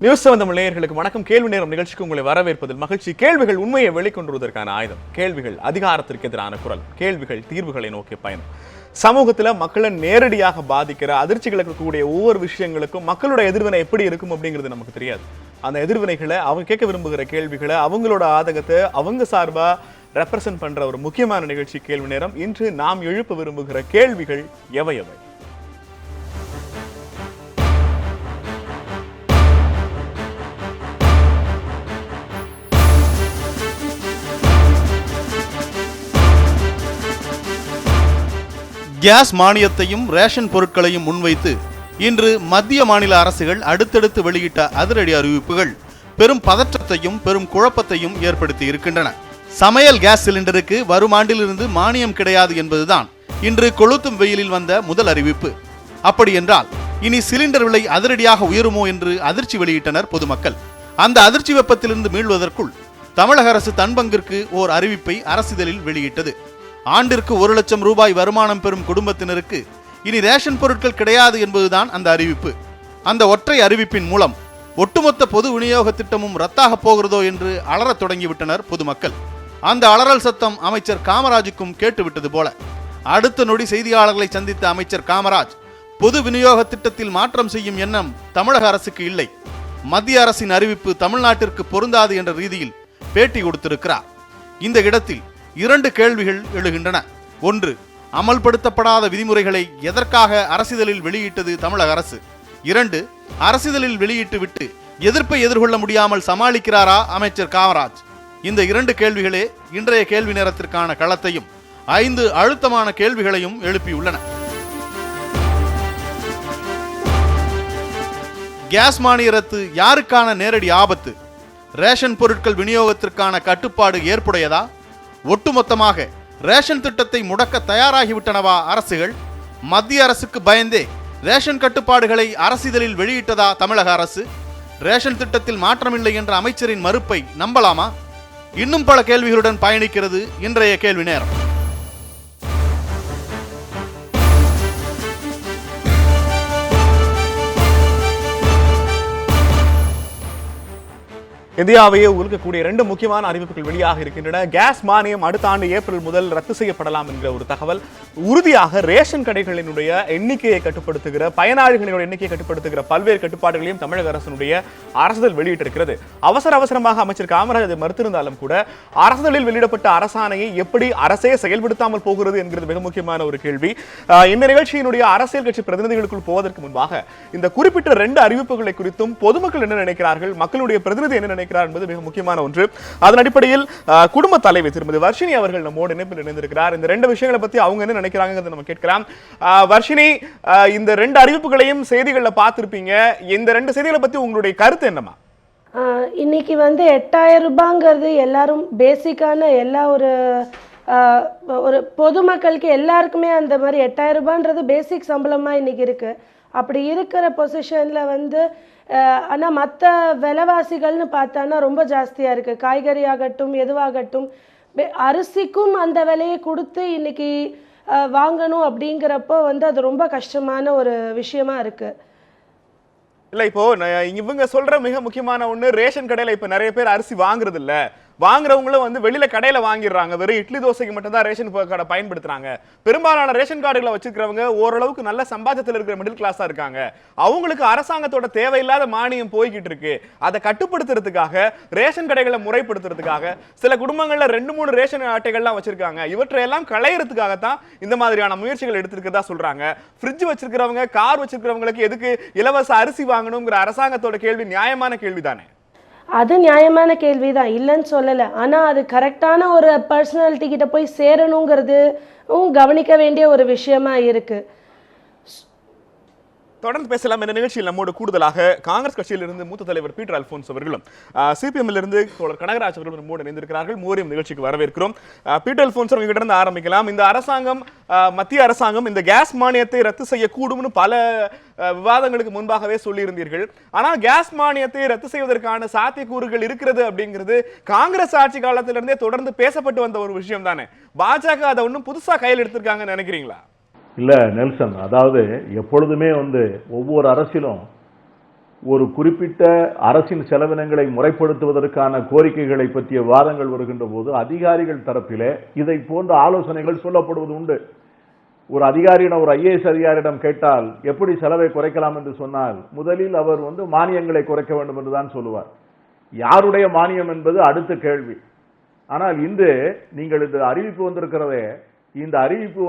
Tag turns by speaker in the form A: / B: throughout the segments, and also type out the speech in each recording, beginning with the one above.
A: News 7 Tamil நேயர்களுக்கு வணக்கம். கேள்வி நேரம் நிகழ்ச்சிக்கு உங்களை வரவேற்பதில் மகிழ்ச்சி. கேள்விகள் உண்மையை வெளிக்கொண்டுவதற்கான ஆயுதம். கேள்விகள் அதிகாரத்திற்கு எதிரான குரல். கேள்விகள் தீர்வுகளை நோக்கிய பயணம். சமூகத்தில் மக்களை நேரடியாக பாதிக்கிற அதிர்ச்சிகளுக்கு கூடிய ஒவ்வொரு விஷயங்களுக்கும் மக்களோட எதிர்வினை எப்படி இருக்கும் அப்படிங்கிறது நமக்கு தெரியாது. அந்த எதிர்வினைகளை அவங்க கேட்க விரும்புகிற கேள்விகளை அவங்களோட ஆதகத்தை அவங்க சார்பா ரெப்ரசன்ட் பண்ற ஒரு முக்கியமான நிகழ்ச்சி கேள்வி நேரம். இன்று நாம் எழுப்ப விரும்புகிற கேள்விகள் எவை எவை?
B: கேஸ் மானியத்தையும் ரேஷன் பொருட்களையும் முன்வைத்து இன்று மத்திய மாநில அரசுகள் அடுத்தடுத்து வெளியிட்ட அதிரடி அறிவிப்புகள் பெரும் பதற்றத்தையும் பெரும் குழப்பத்தையும் ஏற்படுத்தி இருக்கின்றன. சமையல் கேஸ் சிலிண்டருக்கு வரும் ஆண்டிலிருந்து மானியம் கிடையாது என்பதுதான் இன்று கொளுத்தும் வெயிலில் வந்த முதல் அறிவிப்பு. அப்படி என்றால் இனி சிலிண்டர் விலை அதிரடியாக உயருமோ என்று அதிர்ச்சி வெளியிட்டனர் பொதுமக்கள். அந்த அதிர்ச்சி வெப்பத்திலிருந்து மீள்வதற்குள் தமிழக அரசு தன் பங்கிற்கு ஓர் அறிவிப்பை அரசிதழில் வெளியிட்டது. ஆண்டிற்கு 1 லட்சம் ரூபாய் வருமானம் பெறும் குடும்பத்தினருக்கு இனி ரேஷன் பொருட்கள் கிடையாது என்பதுதான் அந்த அறிவிப்பு. அந்த ஒற்றை அறிவிப்பின் மூலம் ஒட்டுமொத்த பொது விநியோக திட்டமும் ரத்தாக போகிறதோ என்று அலறத் தொடங்கிவிட்டனர் பொதுமக்கள். அந்த அலறல் சத்தம் அமைச்சர் காமராஜுக்கும் கேட்டுவிட்டது போல. அடுத்த நொடி செய்தியாளர்களை சந்தித்த அமைச்சர் காமராஜ் பொது விநியோக திட்டத்தில் மாற்றம் செய்யும் எண்ணம் தமிழக அரசுக்கு இல்லை, மத்திய அரசின் அறிவிப்பு தமிழ்நாட்டிற்கு பொருந்தாது என்ற ரீதியில் பேட்டி கொடுத்திருக்கிறார். இந்த இடத்தில் 2 கேள்விகள் எழுகின்றன. 1, அமல்படுத்தப்படாத விதிமுறைகளை எதற்காக அரசிதழில் வெளியிட்டது தமிழக அரசு? 2, அரசிதழில் வெளியிட்டு விட்டு எதிர்ப்பை எதிர்கொள்ள முடியாமல் சமாளிக்கிறாரா அமைச்சர் காமராஜ்? இந்த 2 கேள்விகளே இன்றைய கேள்வி நேரத்திற்கான களத்தையும் 5 அழுத்தமான கேள்விகளையும் எழுப்பியுள்ளன. கேஸ் மானிய ரத்து யாருக்கான நேரடி ஆபத்து? ரேஷன் பொருட்கள் விநியோகத்திற்கான கட்டுப்பாடு ஏற்புடையதா? ஒட்டுமொத்தமாக ரேஷன் திட்டத்தை முடக்க தயாராகிவிட்டனவா அரசுகள்? மத்திய அரசுக்கு பயந்தே ரேஷன் கட்டுப்பாடுகளை அரசிதழில் வெளியிட்டதா தமிழக அரசு? ரேஷன் திட்டத்தில் மாற்றமில்லை என்ற அமைச்சரின் மறுப்பை நம்பலாமா? இன்னும் பல கேள்விகளுடன் பயணிக்கிறது இன்றைய கேள்வி நேரம்.
A: இந்தியாவையே உருக்கக்கூடிய 2 முக்கியமான அறிவிப்புகள் வெளியாக இருக்கின்றன. கேஸ் மானியம் அடுத்த ஆண்டு ஏப்ரல் முதல் ரத்து செய்யப்படலாம் என்கிற ஒரு தகவல். உறுதியாக ரேஷன் கடைகளினுடைய எண்ணிக்கையை கட்டுப்படுத்துகிற, பயனாளிகளினுடைய எண்ணிக்கையை கட்டுப்படுத்துகிற பல்வேறு கட்டுப்பாடுகளையும் தமிழக அரசினுடைய அரசிதழ் வெளியிட்டிருக்கிறது. அவசரமாக அமைச்சர் காமராஜ் அதை மறுத்திருந்தாலும் கூட அரசிதழில் வெளியிடப்பட்ட அரசாணையை எப்படி அரசே செயல்படுத்தாமல் போகிறது என்கிறது மிக முக்கியமான ஒரு கேள்வி. இந்த நிகழ்ச்சியினுடைய அரசியல் கட்சி பிரதிநிதிகளுக்குள் போவதற்கு முன்பாக இந்த குறிப்பிட்ட 2 அறிவிப்புகளை குறித்தும் பொதுமக்கள் என்ன நினைக்கிறார்கள், மக்களுடைய பிரதிநிதி என்ன நினைக்கிறார் என்பது மிக முக்கியமான ஒன்று. அதன் அடிப்படையில் குடும்ப தலைவி திருமதி வர்ஷினி அவர்கள் நம்மோடு இணைப்பில் இணைந்திருக்கிறார். இந்த 2 விஷயங்களை பத்தி அவங்க என்ன நினைக்கிறாங்க நம்ம கேட்கலாம். வர்ஷினி, இந்த 2 அறிவிப்புகளையும் செய்திகளில் பார்த்திருப்பீங்க. இந்த 2 செய்திகளை பத்தி உங்களுடைய கருத்து என்னமா?
C: இன்னைக்கு 8000 ரூபாங்கிறது எல்லாரும் பேசிக்கான எல்லா ஒரு பொதுமக்களுக்கு எல்லாருக்குமே அந்த மாதிரி 8000 ரூபான்றது பேசிக் சம்பளமா இன்னைக்கு இருக்கு. அப்படி இருக்கிற பொசிஷன்ல ஆனால் மற்ற விலைவாசிகள்னு பார்த்தானா ரொம்ப ஜாஸ்தியாக இருக்குது. காய்கறி ஆகட்டும், எதுவாகட்டும், அரிசிக்கும் அந்த விலையை கொடுத்து இன்னைக்கு வாங்கணும் அப்படிங்கிறப்போ அது ரொம்ப கஷ்டமான ஒரு விஷயமா இருக்குது.
A: இல்லை, இப்போ இவங்க சொல்ற மிக முக்கியமான ஒன்று, ரேஷன் கடையில் இப்போ நிறைய பேர் அரிசி வாங்குறது இல்லை, வாங்குறவங்களும் வெளியில கடையில வாங்கிடுறாங்க. வெறும் இட்லி தோசைக்கு மட்டும் தான் ரேஷன் கார்டை பயன்படுத்துறாங்க. பெரும்பாலான ரேஷன் கார்டுகளை வச்சிருக்கிறவங்க ஓரளவுக்கு நல்ல சம்பாத்தியத்தில் இருக்கிற மிடில் கிளாஸா இருக்காங்க. அவங்களுக்கு அரசாங்கத்தோட தேவையில்லாத மானியம் போய்கிட்டு இருக்கு. அதை கட்டுப்படுத்துறதுக்காக, ரேஷன் கடைகளை முறைப்படுத்துறதுக்காக சில குடும்பங்கள்ல 2-3 ரேஷன் அட்டைகள்லாம் வச்சிருக்காங்க. இவற்றையெல்லாம் களையறதுக்காகத்தான் இந்த மாதிரியான முயற்சிகள் எடுத்திருக்கிறதா சொல்றாங்க. ஃப்ரிட்ஜ் வச்சிருக்கிறவங்க, கார் வச்சிருக்கிறவங்களுக்கு எதுக்கு இலவச அரிசி வாங்கணுங்கிற அரசாங்கத்தோட கேள்வி நியாயமான கேள்விதானே?
C: அது நியாயமான கேள்விதான், இல்லைன்னு சொல்லலை. ஆனால் அது கரெக்டான ஒரு பர்சனாலிட்டி கிட்ட போய் சேரணுங்கிறது கவனிக்க வேண்டிய ஒரு விஷயமா இருக்கு.
A: தொடர்ந்து பேசலாம். இந்த நிகழ்ச்சியில் நம்மோடு கூடுதலாக காங்கிரஸ் கட்சியிலிருந்து மூத்த தலைவர் பீட்டர் அல்போன்ஸ் அவர்களும், சிபிஎம்மில் இருந்து தோழர் கனகராஜ் அவர்களும் நம்மோடு இணைந்திருக்கிறார்கள். மூவரையும் நிகழ்ச்சிக்கு வரவேற்கிறோம். பீட்டர் அல்போன்ஸ் அவங்க கிட்ட இருந்து ஆரம்பிக்கலாம். இந்த அரசாங்கம், மத்திய அரசாங்கம் இந்த கேஸ் மானியத்தை ரத்து செய்யக்கூடும்னு பல விவாதங்களுக்கு முன்பாகவே சொல்லியிருந்தீர்கள். ஆனால் கேஸ் மானியத்தை ரத்து செய்வதற்கான சாத்தியக்கூறுகள் இருக்கிறது அப்படிங்கிறது காங்கிரஸ் ஆட்சி காலத்திலிருந்தே தொடர்ந்து பேசப்பட்டு வந்த ஒரு விஷயம் தானே. பாஜக அதை ஒன்றும் புதுசா கையில் எடுத்திருக்காங்கன்னு நினைக்கிறீங்களா?
D: இல்லை நெல்சன், அதாவது எப்பொழுதுமே ஒவ்வொரு அரசிலும் ஒரு குறிப்பிட்ட அரசின் செலவினங்களை முறைப்படுத்துவதற்கான கோரிக்கைகளை பற்றிய வாதங்கள் வருகின்ற போது அதிகாரிகள் தரப்பிலே இதை போன்ற ஆலோசனைகள் சொல்லப்படுவது உண்டு. ஒரு அதிகாரியிடம், ஒரு IAS அதிகாரியிடம் கேட்டால் எப்படி செலவை குறைக்கலாம் என்று சொன்னால் முதலில் அவர் மானியங்களை குறைக்க வேண்டும் என்றுதான் சொல்லுவார். யாருடைய மானியம் என்பது அடுத்த கேள்வி. ஆனால் இன்று நீங்கள் இந்த அறிவிப்பு வந்திருக்கிறதே, இந்த அறிவிப்பு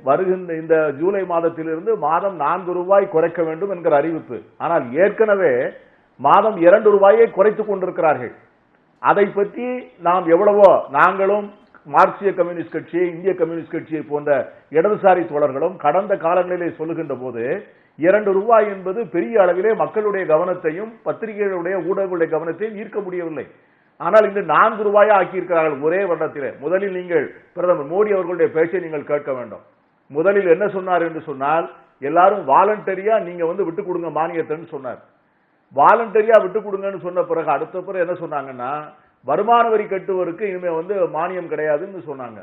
D: வருகின்ற இந்த ஜூலை மாதத்திலிருந்து மாதம் 4 ரூபாய் குறைக்க வேண்டும் என்கிற அறிவிப்பு. ஆனால் ஏற்கனவே மாதம் 2 ரூபாயை குறைத்துக் கொண்டிருக்கிறார்கள். அதை பற்றி நாம் எவ்வளவோ, நாங்களும் மார்க்சிய கம்யூனிஸ்ட் கட்சி, இந்திய கம்யூனிஸ்ட் கட்சியை போன்ற இடதுசாரி தோழர்களும் கடந்த காலங்களிலே சொல்லுகின்ற போது 2 ரூபாய் என்பது பெரிய அளவிலே மக்களுடைய கவனத்தையும் பத்திரிகைகளுடைய ஊடகங்களுடைய கவனத்தையும் ஈர்க்க முடியவில்லை. ஆனால் இந்த 4 ரூபாயா ஆக்கியிருக்கிறார்கள் ஒரே வருடத்திலே. முதலில் நீங்கள் பிரதமர் மோடி அவர்களுடைய பேச்சை நீங்கள் கேட்க வேண்டும். முதலில் என்ன சொன்னார் என்று சொன்னால், எல்லாரும் வாலண்டரியா நீங்க விட்டு கொடுங்க மானியத்தைன்னு சொன்னார். வாலண்டரியா விட்டு கொடுங்கன்னு சொன்ன பிறகு அடுத்த பிறகு என்ன சொன்னாங்கன்னா, வருமான வரி கட்டுவருக்கு இனிமே மானியம் கிடையாதுன்னு சொன்னாங்க.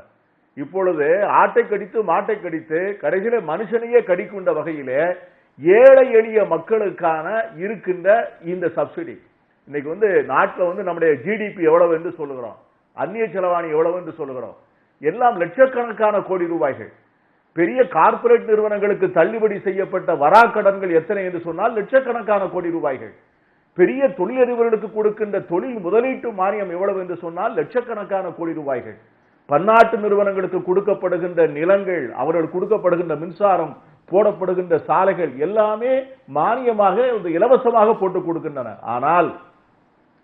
D: இப்பொழுது ஆட்டை கடித்து மாட்டை கடித்து கடைசியில மனுஷனையே கடிக்கின்ற வகையிலே ஏழை எளிய மக்களுக்கான இருக்கின்ற இந்த சப்சிடி, இன்னைக்கு நாட்டில் நம்முடைய ஜிடிபி எவ்வளவு என்று சொல்லுகிறோம், அந்நிய செலவாணி எவ்வளவு என்று சொல்லுகிறோம், எல்லாம் லட்சக்கணக்கான கோடி ரூபாய்கள். பெரிய கார்ப்பரேட் நிறுவனங்களுக்கு தள்ளுபடி செய்யப்பட்ட வராக்கடன்கள் எத்தனை என்று சொன்னால் லட்சக்கணக்கான கோடி ரூபாய்கள். பெரிய தொழிலதிபர்களுக்கு கொடுக்கின்ற தொழில் முதலீட்டு மானியம் எவ்வளவு என்று சொன்னால் லட்சக்கணக்கான கோடி ரூபாய்கள். பன்னாட்டு நிறுவனங்களுக்கு கொடுக்கப்படுகின்ற நிலங்கள், அவர்கள் கொடுக்கப்படுகின்ற மின்சாரம், போடப்படுகின்ற சாலைகள் எல்லாமே மானியமாக இலவசமாக போட்டு கொடுக்கின்றன. ஆனால்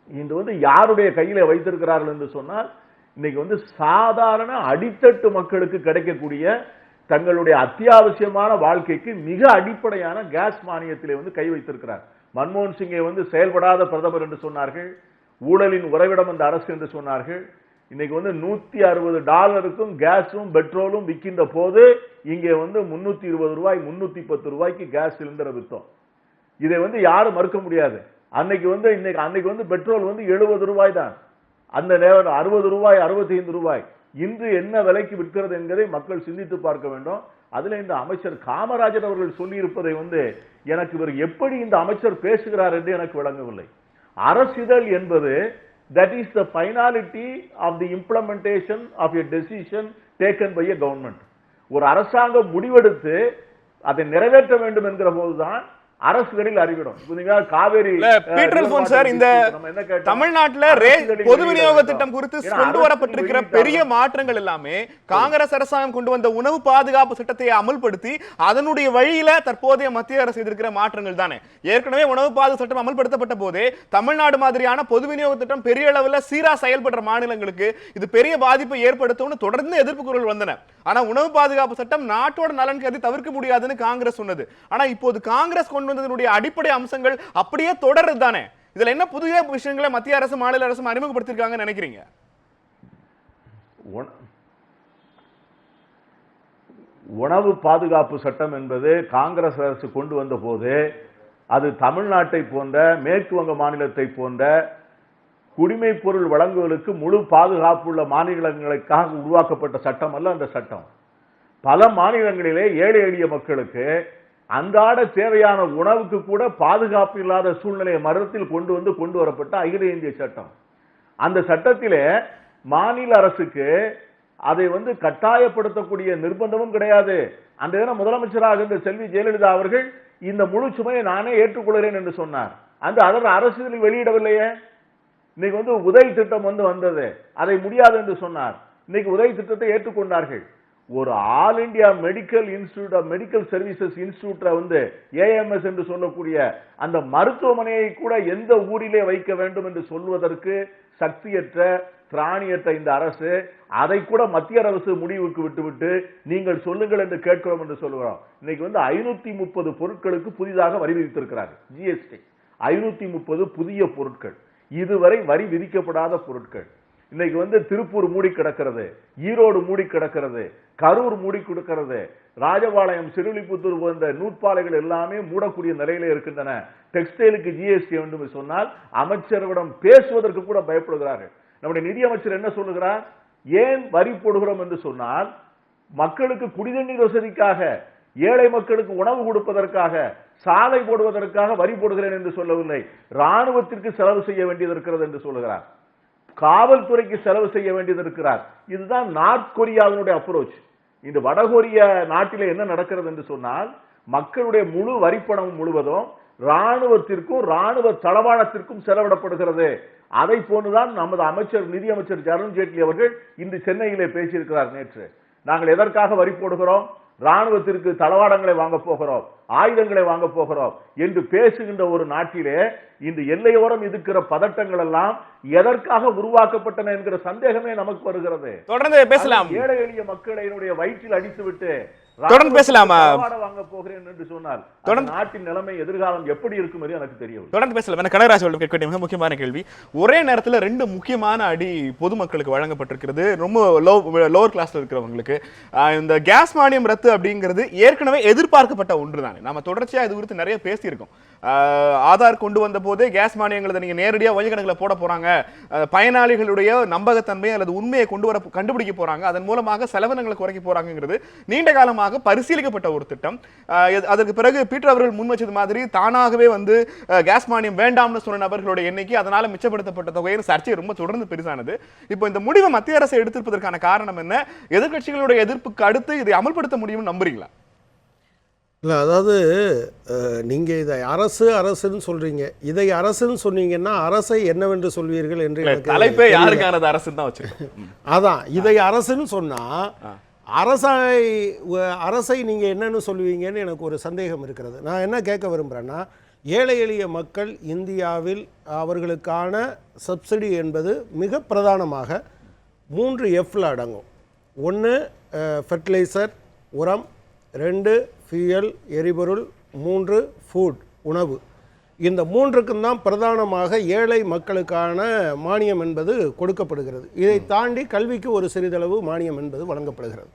D: இன்று யாருடைய கையில வைத்திருக்கிறார்கள் என்று சொன்னால், இன்னைக்கு சாதாரண அடித்தட்டு மக்களுக்கு கிடைக்கக்கூடிய தங்களுடைய அத்தியாவசியமான வாழ்க்கைக்கு மிக அடிப்படையான கேஸ் மானியத்திலே கை வைத்திருக்கிறார். மன்மோகன் சிங்கை செயல்படாத பிரதமர் என்று சொன்னார்கள், ஊழலின் உறைவிடம் என்ற அரசு என்று சொன்னார்கள். இன்னைக்கு $160 கேஸும் பெட்ரோலும் விற்கின்ற போது இங்கே 320 ரூபாய் 310 ரூபாய்க்கு கேஸ் சிலிண்டரை வித்தோம். இதை யாரும் மறுக்க முடியாது. அன்னைக்கு பெட்ரோல் 70 ரூபாய் தான், அந்த நேரம் 60 ரூபாய் 65 ரூபாய். இன்று என்ன விலைக்கு விற்கிறது என்பதை மக்கள் சிந்தித்து பார்க்க வேண்டும். அதுல இந்த அமைச்சர் காமராஜர் அவர்கள் சொல்லி இருப்பதை எனக்கு இவர் எப்படி இந்த அமைச்சர் பேசுகிறார் என்று எனக்கு விளங்கவில்லை. அரசிதழ் என்பது that is the finality of the implementation of a decision taken by a government. ஒரு அரசாங்கம் முடிவெடுத்து அதை நிறைவேற்ற வேண்டும் என்கிற போதுதான் அரசுகளில் அறிவிடும். காவேரி
A: இந்த தமிழ்நாட்டில் பொது விநியோக திட்டம் குறித்து கொண்டு வரப்பட்டிருக்கிற பெரிய மாற்றங்கள் எல்லாமே காங்கிரஸ் அரசாங்கம் கொண்டு வந்த உணவு பாதுகாப்பு சட்டத்தை அமல்படுத்தி அதனுடைய வழியில தற்போதைய மத்திய அரசு எதிர்க்கிற மாற்றங்கள் தானே. ஏற்கனவே உணவு பாதுகாப்பு சட்டம் அமல்படுத்தப்பட்ட போதே தமிழ்நாடு மாதிரியான பொது விநியோக திட்டம் பெரிய அளவில் சீரா செயல்படுற மாநிலங்களுக்கு இது பெரிய பாதிப்பை ஏற்படுத்தும் தொடர்ந்து எதிர்ப்பு குரல் வந்தன. ஆனா உணவு பாதுகாப்பு சட்டம் நாட்டோட நலன் கருதி தவிர்க்க முடியாதுன்னு காங்கிரஸ் சொன்னது. ஆனா இப்போது காங்கிரஸ் கொண்டு வந்ததனுடைய அடிப்படை அம்சங்கள் அப்படியே தொடருது தானே. இதுல என்ன புதிய விஷயங்களை மத்திய அரசு மாநில அரசு அறிமுகப்படுத்திருக்காங்கன்னு நினைக்கிறீங்க?
D: உணவு பாதுகாப்பு சட்டம் என்பது காங்கிரஸ் அரசு கொண்டு வந்த போது அது தமிழ்நாட்டை போன்ற மேற்கு வங்க மாநிலத்தை போன்ற குடிமை பொருள் வழங்குவதற்கு முழு பாதுகாப்பு உள்ள மாநிலங்களுக்காக உருவாக்கப்பட்ட சட்டம் அல்ல. அந்த சட்டம் பல மாநிலங்களிலே ஏழை எளிய மக்களுக்கு அன்றாட தேவையான உணவுக்கு கூட பாதுகாப்பு இல்லாத சூழ்நிலையை மரத்தில் கொண்டு வரப்பட்ட அகில இந்திய சட்டம். அந்த சட்டத்திலே மாநில அரசுக்கு அதை கட்டாயப்படுத்தக்கூடிய நிர்பந்தமும் கிடையாது. அந்த தினம் முதலமைச்சராக இருந்த செல்வி ஜெயலலிதா அவர்கள் இந்த முழு சுமையை நானே ஏற்றுக்கொள்கிறேன் என்று சொன்னார். அதற்கு அரசியலில் வெளியிடவில்லையே. இன்னைக்கு உதய் திட்டம் வந்தது, அதை முடியாது என்று சொன்னார். இன்னைக்கு உதய் திட்டத்தை ஏற்றுக்கொண்டார்கள். ஒரு all India medical institute of medical services இன்ஸ்டிடியூட்ல AMS என்று சொல்லக்கூடிய அந்த மருத்துவமனையை கூட எந்த ஊரிலே வைக்க வேண்டும் என்று சொல்வதற்கு சக்தியற்ற திராணியற்ற இந்த அரசு அதை கூட மத்திய அரசு முடிவுக்கு விட்டுவிட்டு நீங்கள் சொல்லுங்கள் என்று கேட்கிறோம் என்று சொல்லுகிறோம். இன்னைக்கு 530 பொருட்களுக்கு புதிதாக வரி விதித்திருக்கிறார். GST 530 புதிய பொருட்கள், இதுவரை வரி விதிக்கப்படாத பொருட்கள். இன்னைக்கு திருப்பூர் மூடி கிடக்கிறது, ஈரோடு மூடி கிடக்கிறது, கரூர் மூடி கிடக்கிறது, ராஜபாளையம் சிறுவில்லிபுத்தூர் போன்ற நூற்பாலைகள் எல்லாமே மூடக்கூடிய நிலையில இருக்கின்றன. டெக்ஸ்டைலுக்கு GST வேண்டும் சொன்னால் அமைச்சரிடம் பேசுவதற்கு கூட பயப்படுகிறார்கள். நம்முடைய நிதியமைச்சர் என்ன சொல்லுகிறார்? ஏன் வரி போடுகிறோம் என்று சொன்னால் மக்களுக்கு குடிநீர் வசதிக்காக ஏழை மக்களுக்கு உணவு கொடுப்பதற்காக, சாலை போடுவதற்காக வரி போடுகிறேன் என்று சொல்லவில்லை. ராணுவத்திற்கு செலவு செய்ய வேண்டியது இருக்கிறது என்று சொல்லுகிறார். காவல்துறைக்கு செலவு செய்ய வேண்டியது இருக்கிறார். இதுதான் நார்த் கொரியாவினுடைய அப்ரோச். இந்த வடகொரிய நாட்டிலே என்ன நடக்கிறது என்று சொன்னால், மக்களுடைய முழு வரிப்பணம் முழுவதும் ராணுவத்திற்கும் ராணுவ தளவாடத்திற்கும் செலவிடப்படுகிறது. அதை போன்றுதான் நமது அமைச்சர், நிதியமைச்சர் அருண்ஜேட்லி அவர்கள் இன்று சென்னையிலே பேசியிருக்கிறார். நேற்று நாங்கள் எதற்காக வரி போடுகிறோம், ராணுவத்திற்கு தளவாடங்களை வாங்க போகிறோம், ஆயுதங்களை வாங்க போகிறோம் என்று பேசுகின்ற ஒரு நாட்டிலே இந்த எல்லையோரம் இருக்கிற பதட்டங்கள் எல்லாம் எதற்காக உருவாக்கப்பட்டன என்கிற சந்தேகமே நமக்கு வருகிறது.
A: தொடர்ந்து பேசலாம்.
D: ஏழை எளிய மக்களினுடைய வயிற்றில் அடித்துவிட்டு
A: தொடர்ந்து பேசலாம்.
D: வாங்க போகிறேன் என்று சொன்னால் நாட்டின் நிலைமை எதிர்காலம் எப்படி இருக்கும் என்று எனக்கு தெரியவில்லை.
A: தொடர்ந்து பேசலாம். கனகராஜ் அவர்கள் கேட்க மிக முக்கியமான கேள்வி. ஒரே நேரத்தில் ரெண்டு முக்கியமான அடி பொதுமக்களுக்கு வழங்கப்பட்டிருக்கிறது, ரொம்ப லோவர் கிளாஸ்ல இருக்கிறவங்களுக்கு. இந்த கேஸ் மானியம் ரத்து அப்படிங்கிறது ஏற்கனவே எதிர்பார்க்கப்பட்ட ஒன்று தானே. நம்ம தொடர்ச்சியா இது குறித்து நிறைய பேசியிருக்கோம். ஆதார் கொண்டு வந்த போதே கேஸ் மானியங்களை நீங்க நேரடியாக வங்கி கணக்கில் போட போறாங்க, பயனாளிகளுடைய நம்பகத்தன்மை அல்லது உண்மையை கண்டுபிடிக்க போறாங்க, அதன் மூலமாக செலவினங்களை குறைக்க போறாங்கிறது நீண்ட காலமாக பரிசீலிக்கப்பட்ட ஒரு திட்டம். அதற்கு பிறகு பீட்டர் அவர்கள் முன் வச்சது மாதிரி தானாகவே கேஸ் மானியம் வேண்டாம்னு சொன்ன நபர்களுடைய எண்ணிக்கை, அதனால மிச்சப்படுத்தப்பட்ட தொகையின் சர்ச்சை ரொம்ப தொடர்ந்து பெருசானது. இப்போ இந்த முடிவை மத்திய அரசு எடுத்திருப்பதற்கான காரணம் என்ன? எதிர்கட்சிகளுடைய எதிர்ப்புக்கு அடுத்து இதை அமல்படுத்த முடியும்னு நம்புறீங்களா?
E: இல்லை, அதாவது நீங்கள் இதை அரசுன்னு சொல்கிறீங்க. இதை அரசுன்னு சொன்னீங்கன்னா அரசை என்னவென்று சொல்வீர்கள் என்று
A: தலைப்பே யாருக்கானது அரசுன்னு தான் வச்சிருக்கோம்.
E: அதான், இதை அரசுன்னு சொன்னால் அரசை நீங்கள் என்னன்னு சொல்லுவீங்கன்னு எனக்கு ஒரு சந்தேகம் இருக்கிறது. நான் என்ன கேட்க விரும்புகிறேன்னா, ஏழை எளிய மக்கள் இந்தியாவில் அவர்களுக்கான சப்சிடி என்பது மிக பிரதானமாக 3 F'ல அடங்கும். 1 ஃபெர்டிலைசர் உரம், 2 ஃபியூயல் எரிபொருள், 3 ஃபுட் உணவு. இந்த 3க்கும் தான் பிரதானமாக ஏழை மக்களுக்கான மானியம் என்பது கொடுக்கப்படுகிறது. இதை தாண்டி கல்விக்கு ஒரு சிறிதளவு மானியம் என்பது வழங்கப்படுகிறது.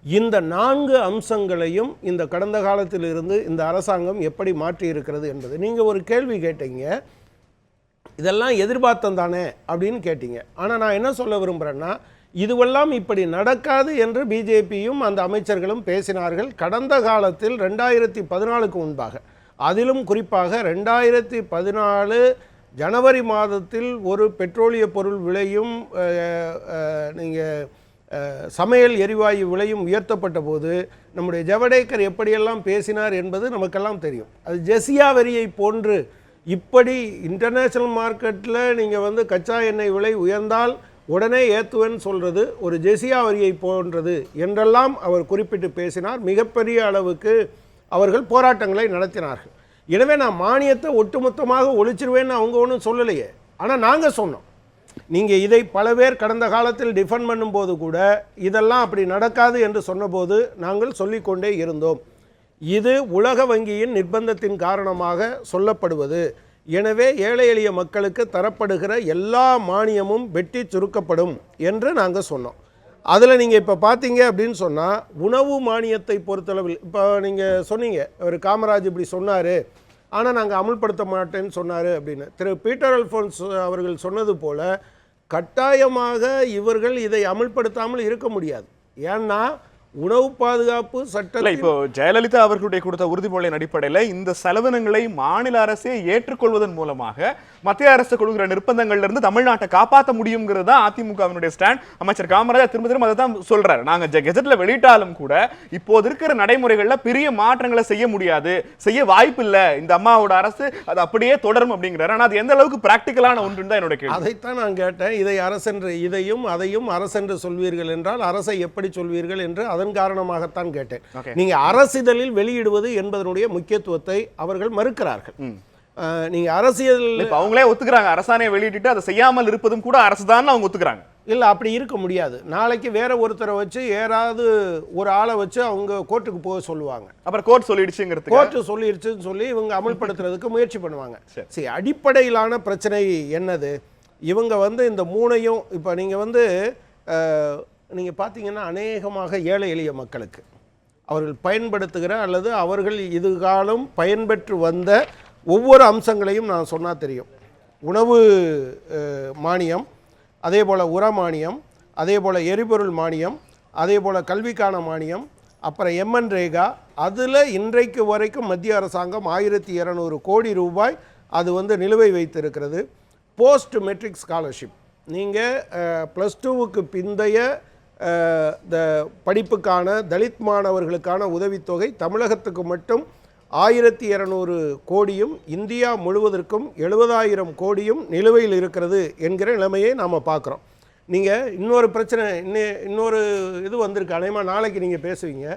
E: இந்த 4 அம்சங்களையும் இந்த கடந்த காலத்தில் இருந்து இந்த அரசாங்கம் எப்படி மாற்றி இருக்கிறது என்பது. நீங்கள் ஒரு கேள்வி கேட்டீங்க, இதெல்லாம் எதிர்பார்த்தம் தானே அப்படின்னு கேட்டீங்க. ஆனால் நான் என்ன சொல்ல விரும்புகிறேன்னா, இதுவெல்லாம் இப்படி நடக்காது என்று பிஜேபியும் அந்த அமைச்சர்களும் பேசினார்கள் கடந்த காலத்தில் 2014க்கு முன்பாக. அதிலும் குறிப்பாக 2014 ஜனவரி மாதத்தில் ஒரு பெட்ரோலிய பொருள் விலையும் நீங்கள் சமையல் எரிவாயு விலையும் உயர்த்தப்பட்ட போது நம்முடைய ஜவடேக்கர் எப்படியெல்லாம் பேசினார் என்பது நமக்கெல்லாம் தெரியும். அது ஜெசியா வரியை போன்று இப்படி இன்டர்நேஷ்னல் மார்க்கெட்டில் நீங்கள் கச்சா எண்ணெய் விலை உயர்ந்தால் உடனே ஏற்றுவேன்னு சொல்கிறது ஒரு ஜெசியா வரியை போன்றது என்றெல்லாம் அவர் குறிப்பிட்டு பேசினார். மிகப்பெரிய அளவுக்கு அவர்கள் போராட்டங்களை நடத்தினார்கள். எனவே நான் மானியத்தை ஒட்டுமொத்தமாக ஒழிச்சிருவேன்னு அவங்க ஒன்றும் சொல்லலையே. ஆனால் நாங்கள் சொன்னோம், நீங்கள் இதை பல பேர் கடந்த காலத்தில் டிஃபெண்ட் பண்ணும்போது கூட இதெல்லாம் அப்படி நடக்காது என்று சொன்னபோது நாங்கள் சொல்லிக்கொண்டே இருந்தோம். இது உலக வங்கியின் நிர்பந்தத்தின் காரணமாக சொல்லப்படுவது. எனவே ஏழை எளிய மக்களுக்கு தரப்படுகிற எல்லா மானியமும் வெட்டி சுருக்கப்படும் என்று நாங்கள் சொன்னோம். அதில் நீங்கள் இப்போ பார்த்தீங்க அப்படின்னு சொன்னால், உணவு மானியத்தை பொறுத்தளவில் இப்போ நீங்கள் சொன்னீங்க, ஒரு காமராஜ் இப்படி சொன்னார் ஆனால் நாங்கள் அமுல்படுத்த மாட்டேன்னு சொன்னார் அப்படின்னு. திரு பீட்டர் அல்ஃபோன்ஸ் அவர்கள் சொன்னது போல கட்டாயமாக இவர்கள் இதை அமுல்படுத்தாமல் இருக்க முடியாது. ஏன்னா உணவு பாதுகாப்பு சட்டத்தில்
A: இப்போ ஜெயலலிதா அவர்களுடைய கொடுத்த உறுதிமொழியின் அடிப்படையில் இந்த செலவினங்களை மாநில அரசே ஏற்றுக்கொள்வதன் மூலமாக மத்திய அரசு கொடுக்கிற நிர்பந்தங்கள்ல இருந்து தமிழ்நாட்டை காப்பாற்ற முடியுங்கிறது தான் அதிமுகவினுடைய ஸ்டாண்ட். அமைச்சர் காமராஜர் திரும்ப திரும்ப அதை தான் சொல்றாரு. நாங்க கெஜெட்ல வெளியிட்டாலும் கூட இப்போது இருக்கிற நடைமுறைகள்ல பெரிய மாற்றங்களை செய்ய முடியாது, செய்ய வாய்ப்பு இல்லை, இந்த அம்மாவோட அரசு அது அப்படியே தொடரும் அப்படிங்கிறாரு. ஆனால் அது எந்த அளவுக்கு பிராக்டிக்கலான ஒன்று தான் என்னோட கேள்வி.
E: அதைத்தான் நான் கேட்டேன். இதை அரசென்று இதையும் அதையும் அரசென்று சொல்வீர்கள் என்றால் அரசை எப்படி சொல்வீர்கள் என்று அதன் காரணமாகத்தான் கேட்டேன். நீங்க அரசிதழில் வெளியிடுவது என்பதனுடைய முக்கியத்துவத்தை அவர்கள் மறுக்கிறார்கள். நீங்க அரசியல்
A: அவங்களே ஒத்துக்கிறாங்க, அரசாணையை வெளியிட்டு அதை செய்யாமல் இருப்பதும் கூட அரசுதான் அவங்க ஒத்துக்கிறாங்க.
E: இல்லை, அப்படி இருக்க முடியாது. நாளைக்கு வேற ஒருத்தரை வச்சு யாராவது ஒரு ஆளை வச்சு அவங்க கோர்ட்டுக்கு போக சொல்லுவாங்க.
A: அப்புறம் கோர்ட் சொல்லிடுச்சுங்கிறது,
E: கோர்ட்டு சொல்லிடுச்சுன்னு சொல்லி இவங்க அமல்படுத்துறதுக்கு முயற்சி பண்ணுவாங்க. சரி, அடிப்படையிலான பிரச்சனை என்னது? இவங்க இந்த மூணையும் இப்போ நீங்கள் பார்த்தீங்கன்னா அநேகமாக ஏழை எளிய மக்களுக்கு அவர்கள் பயன்படுத்துகிற அல்லது அவர்கள் இதுகாலம் பயன்பெற்று வந்த ஒவ்வொரு அம்சங்களையும் நான் சொன்னால் தெரியும். உணவு மானியம், அதே போல் உர மானியம், அதே போல் எரிபொருள் மானியம், அதே போல் கல்விக்கான மானியம், அப்புறம் எம்என் ரேகா, அதில் இன்றைக்கு வரைக்கும் மத்திய அரசாங்கம் 1200 கோடி ரூபாய் அது வந்து நிலுவை வைத்திருக்கிறது. போஸ்ட் மெட்ரிக் ஸ்காலர்ஷிப், நீங்கள் +2க்கு பிந்தைய படிப்புக்கான தலித் மாணவர்களுக்கான உதவித்தொகை தமிழகத்துக்கு மட்டும் 1200 கோடியும் இந்தியா முழுவதற்கும் 70,000 கோடியும் நிலுவையில் இருக்கிறது என்கிற நிலைமையை நாம் பார்க்குறோம். நீங்கள் இன்னொரு பிரச்சனை, இன்னொரு இது வந்திருக்கு, அநேகமாக நாளைக்கு நீங்கள் பேசுவீங்க.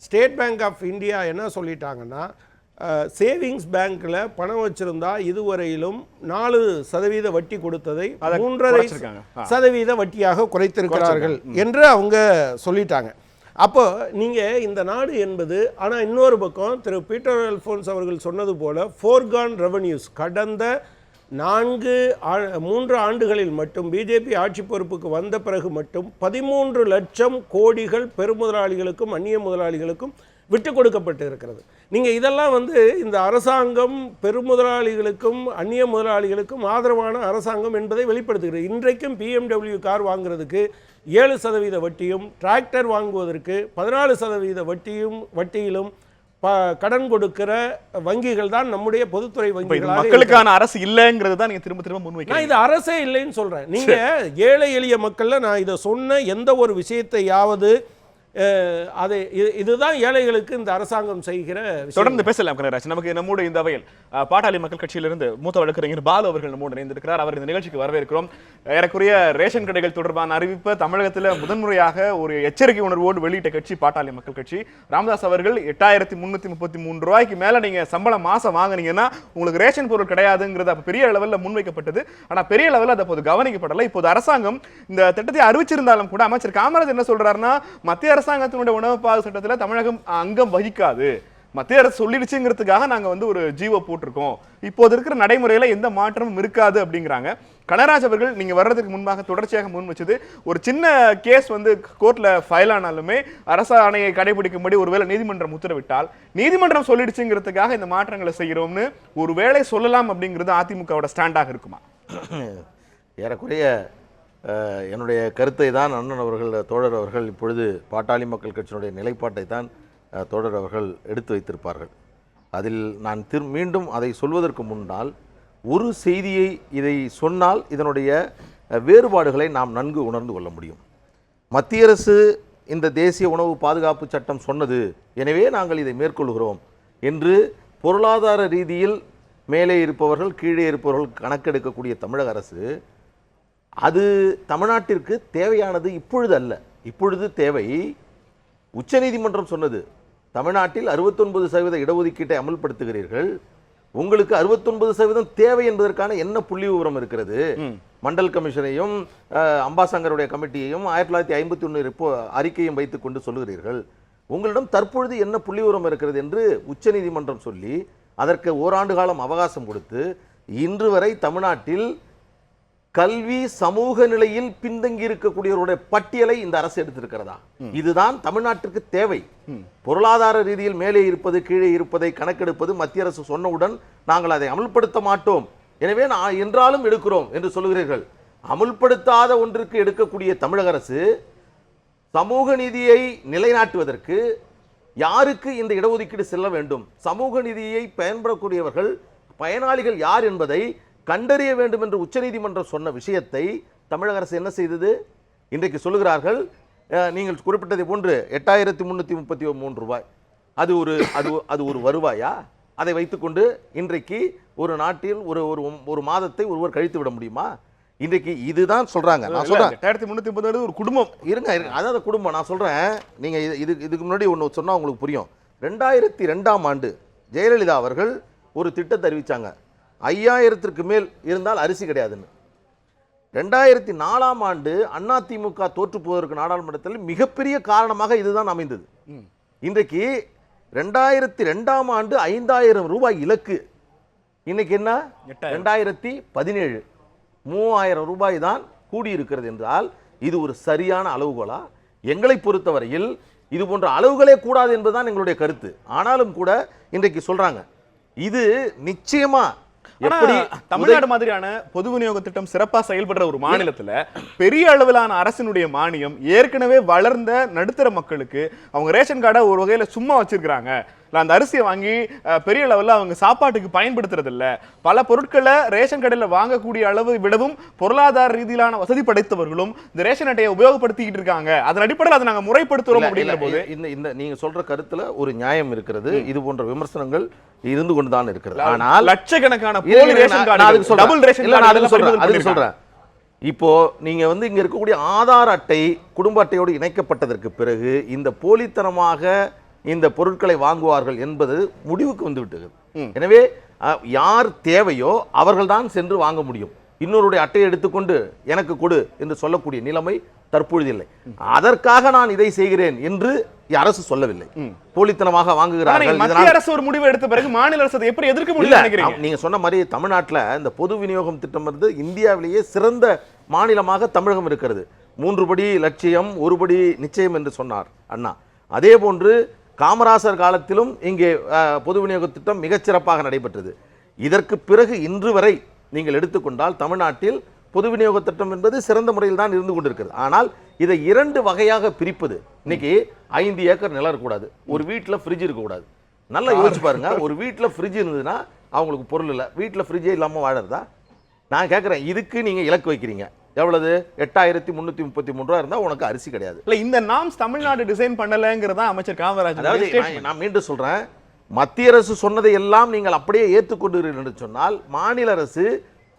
E: ஸ்டேட் பேங்க் ஆஃப் இந்தியா என்ன சொல்லிட்டாங்கன்னா, சேவிங்ஸ் பேங்க்கில் பணம் வச்சுருந்தா இதுவரையிலும் 4% வட்டி கொடுத்ததை 3.5% வட்டியாக குறைத்திருக்கிறார்கள் என்று அவங்க சொல்லிட்டாங்க. அப்போ நீங்கள் இந்த நாடு என்பது, ஆனால் இன்னொரு பக்கம் திரு பீட்டர் அல்ஃபோன்ஸ் அவர்கள் சொன்னது போல ஃபோர்கான் ரெவன்யூஸ், கடந்த 3 ஆண்டுகளில் மட்டும் பிஜேபி ஆட்சி பொறுப்புக்கு வந்த பிறகு மட்டும் 13 லட்சம் கோடிகள் பெருமுதலாளிகளுக்கும் அந்நிய முதலாளிகளுக்கும் விட்டு கொடுக்கப்பட்டு இருக்கிறது. நீங்கள் இதெல்லாம் வந்து இந்த அரசாங்கம் பெருமுதலாளிகளுக்கும் அந்நிய முதலாளிகளுக்கும் ஆதரவான அரசாங்கம் என்பதை வெளிப்படுத்துகிறது. இன்றைக்கும் BMW கார் வாங்குறதுக்கு 7% வட்டியும், டிராக்டர் வாங்குவதற்கு 14% வட்டியிலும் கடன் கொடுக்கிற வங்கிகள் தான் நம்முடைய பொதுத்துறை வங்கிகள்.
A: மக்களுக்கான அரசு இல்லைங்கிறது தான் நீங்க திரும்ப திரும்ப முன்வைக்கிறீங்க.
E: நான் இது அரசே இல்லைன்னு சொல்றேன். நீங்க ஏழை எளிய மக்கள்ல நான் இதை சொன்ன எந்த ஒரு விஷயத்தையாவது இதுதான் ஏழைகளுக்கு இந்த அரசாங்கம் செய்கிற.
A: தொடர்ந்து பேசலாம் கனகராஜ். நமக்கு நம்முடைய இந்த அவையில் பாட்டாளி மக்கள் கட்சியிலிருந்து மூத்த வழக்கறிஞர் பாலு அவர்கள் நம்மோடு இணைந்திருக்கிறார். அவர் இந்த நிகழ்ச்சிக்கு வரவேற்கிறோம். ஏறக்குறைய ரேஷன் கடைகள் தொடர்பான அறிவிப்பை தமிழகத்தில் முதன்முறையாக ஒரு எச்சரிக்கை உணர்வோடு வெளியிட்ட கட்சி பாட்டாளி மக்கள் கட்சி. ராமதாஸ் அவர்கள் 8333 ரூபாய்க்கு மேல நீங்க சம்பளம் மாசம் வாங்கினீங்கன்னா உங்களுக்கு ரேஷன் பொருள் கிடையாதுங்கிறது அப்ப பெரிய அளவில் முன்வைக்கப்பட்டது. ஆனா பெரிய அளவில் அது அப்போது கவனிக்கப்படல. இப்போது அரசாங்கம் இந்த திட்டத்தை அறிவிச்சிருந்தாலும் கூட அமைச்சர் காமராஜ் என்ன சொல்றாருன்னா, மத்திய அரசாங்கத்தினுடைய உணவு பாதுகாப்பு சட்டத்தில் தமிழகம் அங்கம் வகிக்காது, மத்திய அரசு சொல்லிடுச்சுங்கிறதுக்காக நாங்க வந்து ஒரு ஜீவோ போட்டிருக்கோம், இப்போது இருக்கிற நடைமுறையில எந்த மாற்றமும் இருக்காது அப்படிங்கிறாங்க. கனகராஜ் அவர்கள் நீங்க வர்றதுக்கு முன்பாக தொடர்ச்சியாக முன் வச்சது, ஒரு சின்ன கேஸ் வந்து கோர்ட்ல ஃபைல் ஆனாலுமே அரசு ஆணையை கடைபிடிக்கும்படி ஒருவேளை நீதிமன்றம் உத்தரவிட்டால் நீதிமன்றம் சொல்லிடுச்சுங்கிறதுக்காக இந்த மாற்றங்களை செய்கிறோம்னு ஒருவேளை சொல்லலாம் அப்படிங்கிறது அதிமுகவோட ஸ்டாண்டாக இருக்குமா?
F: ஏறக்குறைய என்னுடைய கருத்தை தான் அண்ணன் அவர்கள், தோழர் அவர்கள் இப்பொழுது பாட்டாளி மக்கள் கட்சியினுடைய நிலைப்பாட்டை தான் தோழர் அவர்கள் எடுத்து வைத்திருப்பார்கள். அதில் நான் மீண்டும் அதை சொல்வதற்கு முன்னால் ஒரு செய்தியை, இதை சொன்னால் இதனுடைய வேறுபாடுகளை நாம் நன்கு உணர்ந்து கொள்ள முடியும். மத்திய அரசு இந்த தேசிய உணவு பாதுகாப்பு சட்டம் சொன்னது, எனவே நாங்கள் இதை மேற்கொள்கிறோம் என்று பொருளாதார ரீதியில் மேலே இருப்பவர்கள் கீழே இருப்பவர்கள் கணக்கெடுக்கக்கூடிய தமிழக அரசு, அது தமிழ்நாட்டிற்கு தேவையானது இப்பொழுது அல்ல. இப்பொழுது தேவை உச்சநீதிமன்றம் சொன்னது, தமிழ்நாட்டில் 69% இடஒதுக்கீட்டை அமல்படுத்துகிறீர்கள், உங்களுக்கு 69% தேவை என்பதற்கான என்ன புள்ளி விவரம் இருக்கிறது? மண்டல் கமிஷனையும் அம்பாசங்கருடைய கமிட்டியையும் 1951 அறிக்கையும் வைத்துக் கொண்டு சொல்லுகிறீர்கள். உங்களிடம் தற்பொழுது என்ன புள்ளி விவரம் இருக்கிறது என்று உச்சநீதிமன்றம் சொல்லி அதற்கு ஓராண்டு காலம் அவகாசம் கொடுத்து இன்று வரை தமிழ்நாட்டில் கல்வி சமூக நிலையில் பின்தங்கி இருக்கக்கூடியவருடைய பட்டியலை இந்த அரசு எடுத்திருக்கிறதா? இதுதான் தமிழ்நாட்டிற்கு தேவை. பொருளாதார ரீதியில் மேலே இருப்பது கீழே இருப்பதை கணக்கெடுப்பது மத்திய அரசு சொன்னவுடன் நாங்கள் அதை அமல்படுத்த மாட்டோம், எனவே நான் என்றாலும் எடுக்கிறோம் என்று சொல்கிறீர்கள். அமல்படுத்தாத ஒன்றுக்கு எடுக்கக்கூடிய தமிழக அரசு சமூக நீதியை நிலைநாட்டுவதற்கு யாருக்கு இந்த இடஒதுக்கீடு செல்ல வேண்டும், சமூக நீதியை பயன்படக்கூடியவர்கள் பயனாளிகள் யார் என்பதை கண்டறிய வேண்டும் என்று உச்சநீதிமன்றம் சொன்ன விஷயத்தை தமிழக அரசு என்ன செய்தது? இன்றைக்கு சொல்லுகிறார்கள், நீங்கள் குறிப்பிட்டதை போன்று 8333 ரூபாய், அது ஒரு வருவாயா? அதை வைத்துக்கொண்டு இன்றைக்கு ஒரு நாட்டில் ஒரு மாதத்தை ஒருவர் கழித்து விட முடியுமா? இன்றைக்கு இதுதான் சொல்றாங்க. நான் சொல்றேன்
A: 8330 ஒரு குடும்பம்
F: இருங்க, அதாவது குடும்பம். நான் சொல்றேன், நீங்க இதுக்கு முன்னாடி ஒன்று சொன்னா உங்களுக்கு புரியும். 2002ஆம் ஆண்டு ஜெயலலிதா அவர்கள் ஒரு திட்டத்தை அறிவிச்சாங்க, 5000க்கு மேல் இருந்தால் அரிசி கிடையாதுன்னு. 2004ஆம் ஆண்டு அதிமுக தோற்று போவதற்கு நாடாளுமன்றத்தில் மிகப்பெரிய காரணமாக இதுதான் அமைந்தது. இன்றைக்கு 2002ஆம் ஆண்டு 5000 ரூபாய் இலக்கு, இன்னைக்கு என்ன 2017 3000 ரூபாய் தான் கூடியிருக்கிறது என்றால் இது ஒரு சரியான அளவுகோலா? எங்களை பொறுத்தவரையில் இது போன்ற அளவுகளே கூடாது என்பதுதான் எங்களுடைய கருத்து. ஆனாலும் கூட இன்றைக்கு சொல்றாங்க இது நிச்சயமா எப்படி
A: தமிழ்நாடு மாதிரியான பொது விநியோக திட்டம் சிறப்பா செயல்படுற ஒரு மாநிலத்துல பெரிய அளவிலான அரசினுடைய மானியம் ஏற்கனவே வளர்ந்த நடுத்தர மக்களுக்கு அவங்க ரேஷன் கார்டை ஒரு வகையில சும்மா வச்சிருக்காங்க, அந்த அரிசியை வாங்கி பெரிய அளவில் அவங்க சாப்பாட்டுக்கு பயன்படுத்துறது இல்ல, பல பொருட்களை ரேஷன் கடையில் வாங்கக்கூடிய அளவு விடவும் பொருளாதார ரீதியிலான வசதி படைத்தவர்களும் இந்த ரேஷன் அட்டையை உபயோகப்படுத்திக்கிட்டு இருக்காங்க, அதன் அடிப்படையில் அதை நாங்கள் முறைப்படுத்துறோம் அப்படிங்கிற போது
F: இந்த நீங்க சொல்ற கருத்துல ஒரு நியாயம் இருக்கிறது. இது போன்ற விமர்சனங்கள் இருந்து கொண்டுதான் இருக்கிறது. ஆனால்
A: லட்சக்கணக்கான போலி ration card, double ration card,
F: அதுக்கு சொல்றேன். இப்போ நீங்க இங்க இருக்கக்கூடிய ஆதார் அட்டை குடும்ப அட்டையோடு இணைக்கப்பட்டதற்கு பிறகு இந்த போலித்தனமாக இந்த பொருட்களை வாங்குவார்கள் என்பது முடிவுக்கு வந்து விட்டது. எனவே யார் தேவையோ அவர்கள்தான் சென்று வாங்க முடியும். இன்னொருடைய அட்டையை எடுத்துக்கொண்டு எனக்கு கொடு என்று சொல்லக்கூடிய நிலைமை தற்பொழுது இல்லை. அதற்காக நான் இதை செய்கிறேன் என்று அரசு சொல்லவில்லை. போலித்தனமாக வாங்குகிறார்கள்.
A: மத்திய அரசு ஒரு முடிவு எடுத்த பிறகு மாநில அரசு எப்படி எதிர்க்க முடியும்?
F: நீங்க சொன்ன மாதிரி தமிழ்நாட்டில் இந்த பொது விநியோகம் திட்டம் வந்து இந்தியாவிலேயே சிறந்த மாநிலமாக தமிழகம் இருக்கிறது. 3 படி லட்சியம் 1 படி நிச்சயம் என்று சொன்னார் அண்ணா. அதே போன்று காமராசர் காலத்திலும் இங்கே பொது விநியோக திட்டம் மிகச்சிறப்பாக நடைபெற்றது. இதற்கு பிறகு இன்று வரை நீங்கள் எடுத்துக்கொண்டால் தமிழ்நாட்டில் பொது விநியோக திட்டம் என்பது சிறந்த முறையில் தான் இருந்து கொண்டிருக்கிறது. ஆனால் இதை 2 வகையாக பிரிப்பது, இன்னைக்கு 5 ஏக்கர் நிலம் இருக்கக்கூடாது, ஒரு வீட்டில் ஃப்ரிட்ஜ் இருக்கக்கூடாது. நல்லா யோசிச்சு பாருங்க, ஒரு வீட்டில் ஃப்ரிட்ஜ் இருந்ததுன்னா அவங்களுக்கு பொருள் இல்லை, வீட்டில் ஃப்ரிட்ஜே இல்லாமல் வாழறதா? நான் கேட்குறேன், இதுக்கு நீங்கள் இலக்கு வைக்கிறீங்க. எவ்வளவு? 8333 ரூபா இருந்தா உனக்கு அரிசி கிடையாது.
A: இல்ல, இந்த நாம்ஸ் தமிழ்நாடு டிசைன் பண்ணலங்கிறதா அமைச்சர் காமராஜ்.
F: நான் மீண்டும் சொல்றேன், மத்திய அரசு சொன்னதை எல்லாம் நீங்கள் அப்படியே ஏற்றுக்கொண்டீர்கள் என்று சொன்னால் மாநில அரசு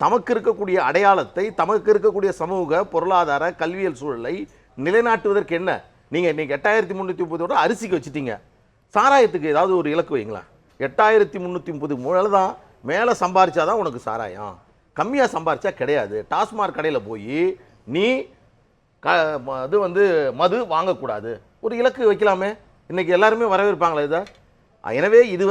F: தமக்கு இருக்கக்கூடிய அடையாளத்தை, தமக்கு இருக்கக்கூடிய சமூக பொருளாதார கல்வியல் சூழலை நிலைநாட்டுவதற்கு என்ன? நீங்க இன்னைக்கு 8330 ரூபா அரிசிக்கு வச்சுட்டீங்க, சாராயத்துக்கு ஏதாவது ஒரு இலக்கு வைங்களா? 8330 மேல தான் மேலே சம்பாரிச்சாதான் உனக்கு சாராயம், கம்மியாக சம்பாரிச்சா கிடையாது. டாஸ்மாக் கடையில் போய் நீ அது மது வாங்கக்கூடாது, ஒரு இலக்கு வைக்கலாமே. இன்னைக்கு எல்லாருமே வரவேற்பாங்களா இதை? எனவே இது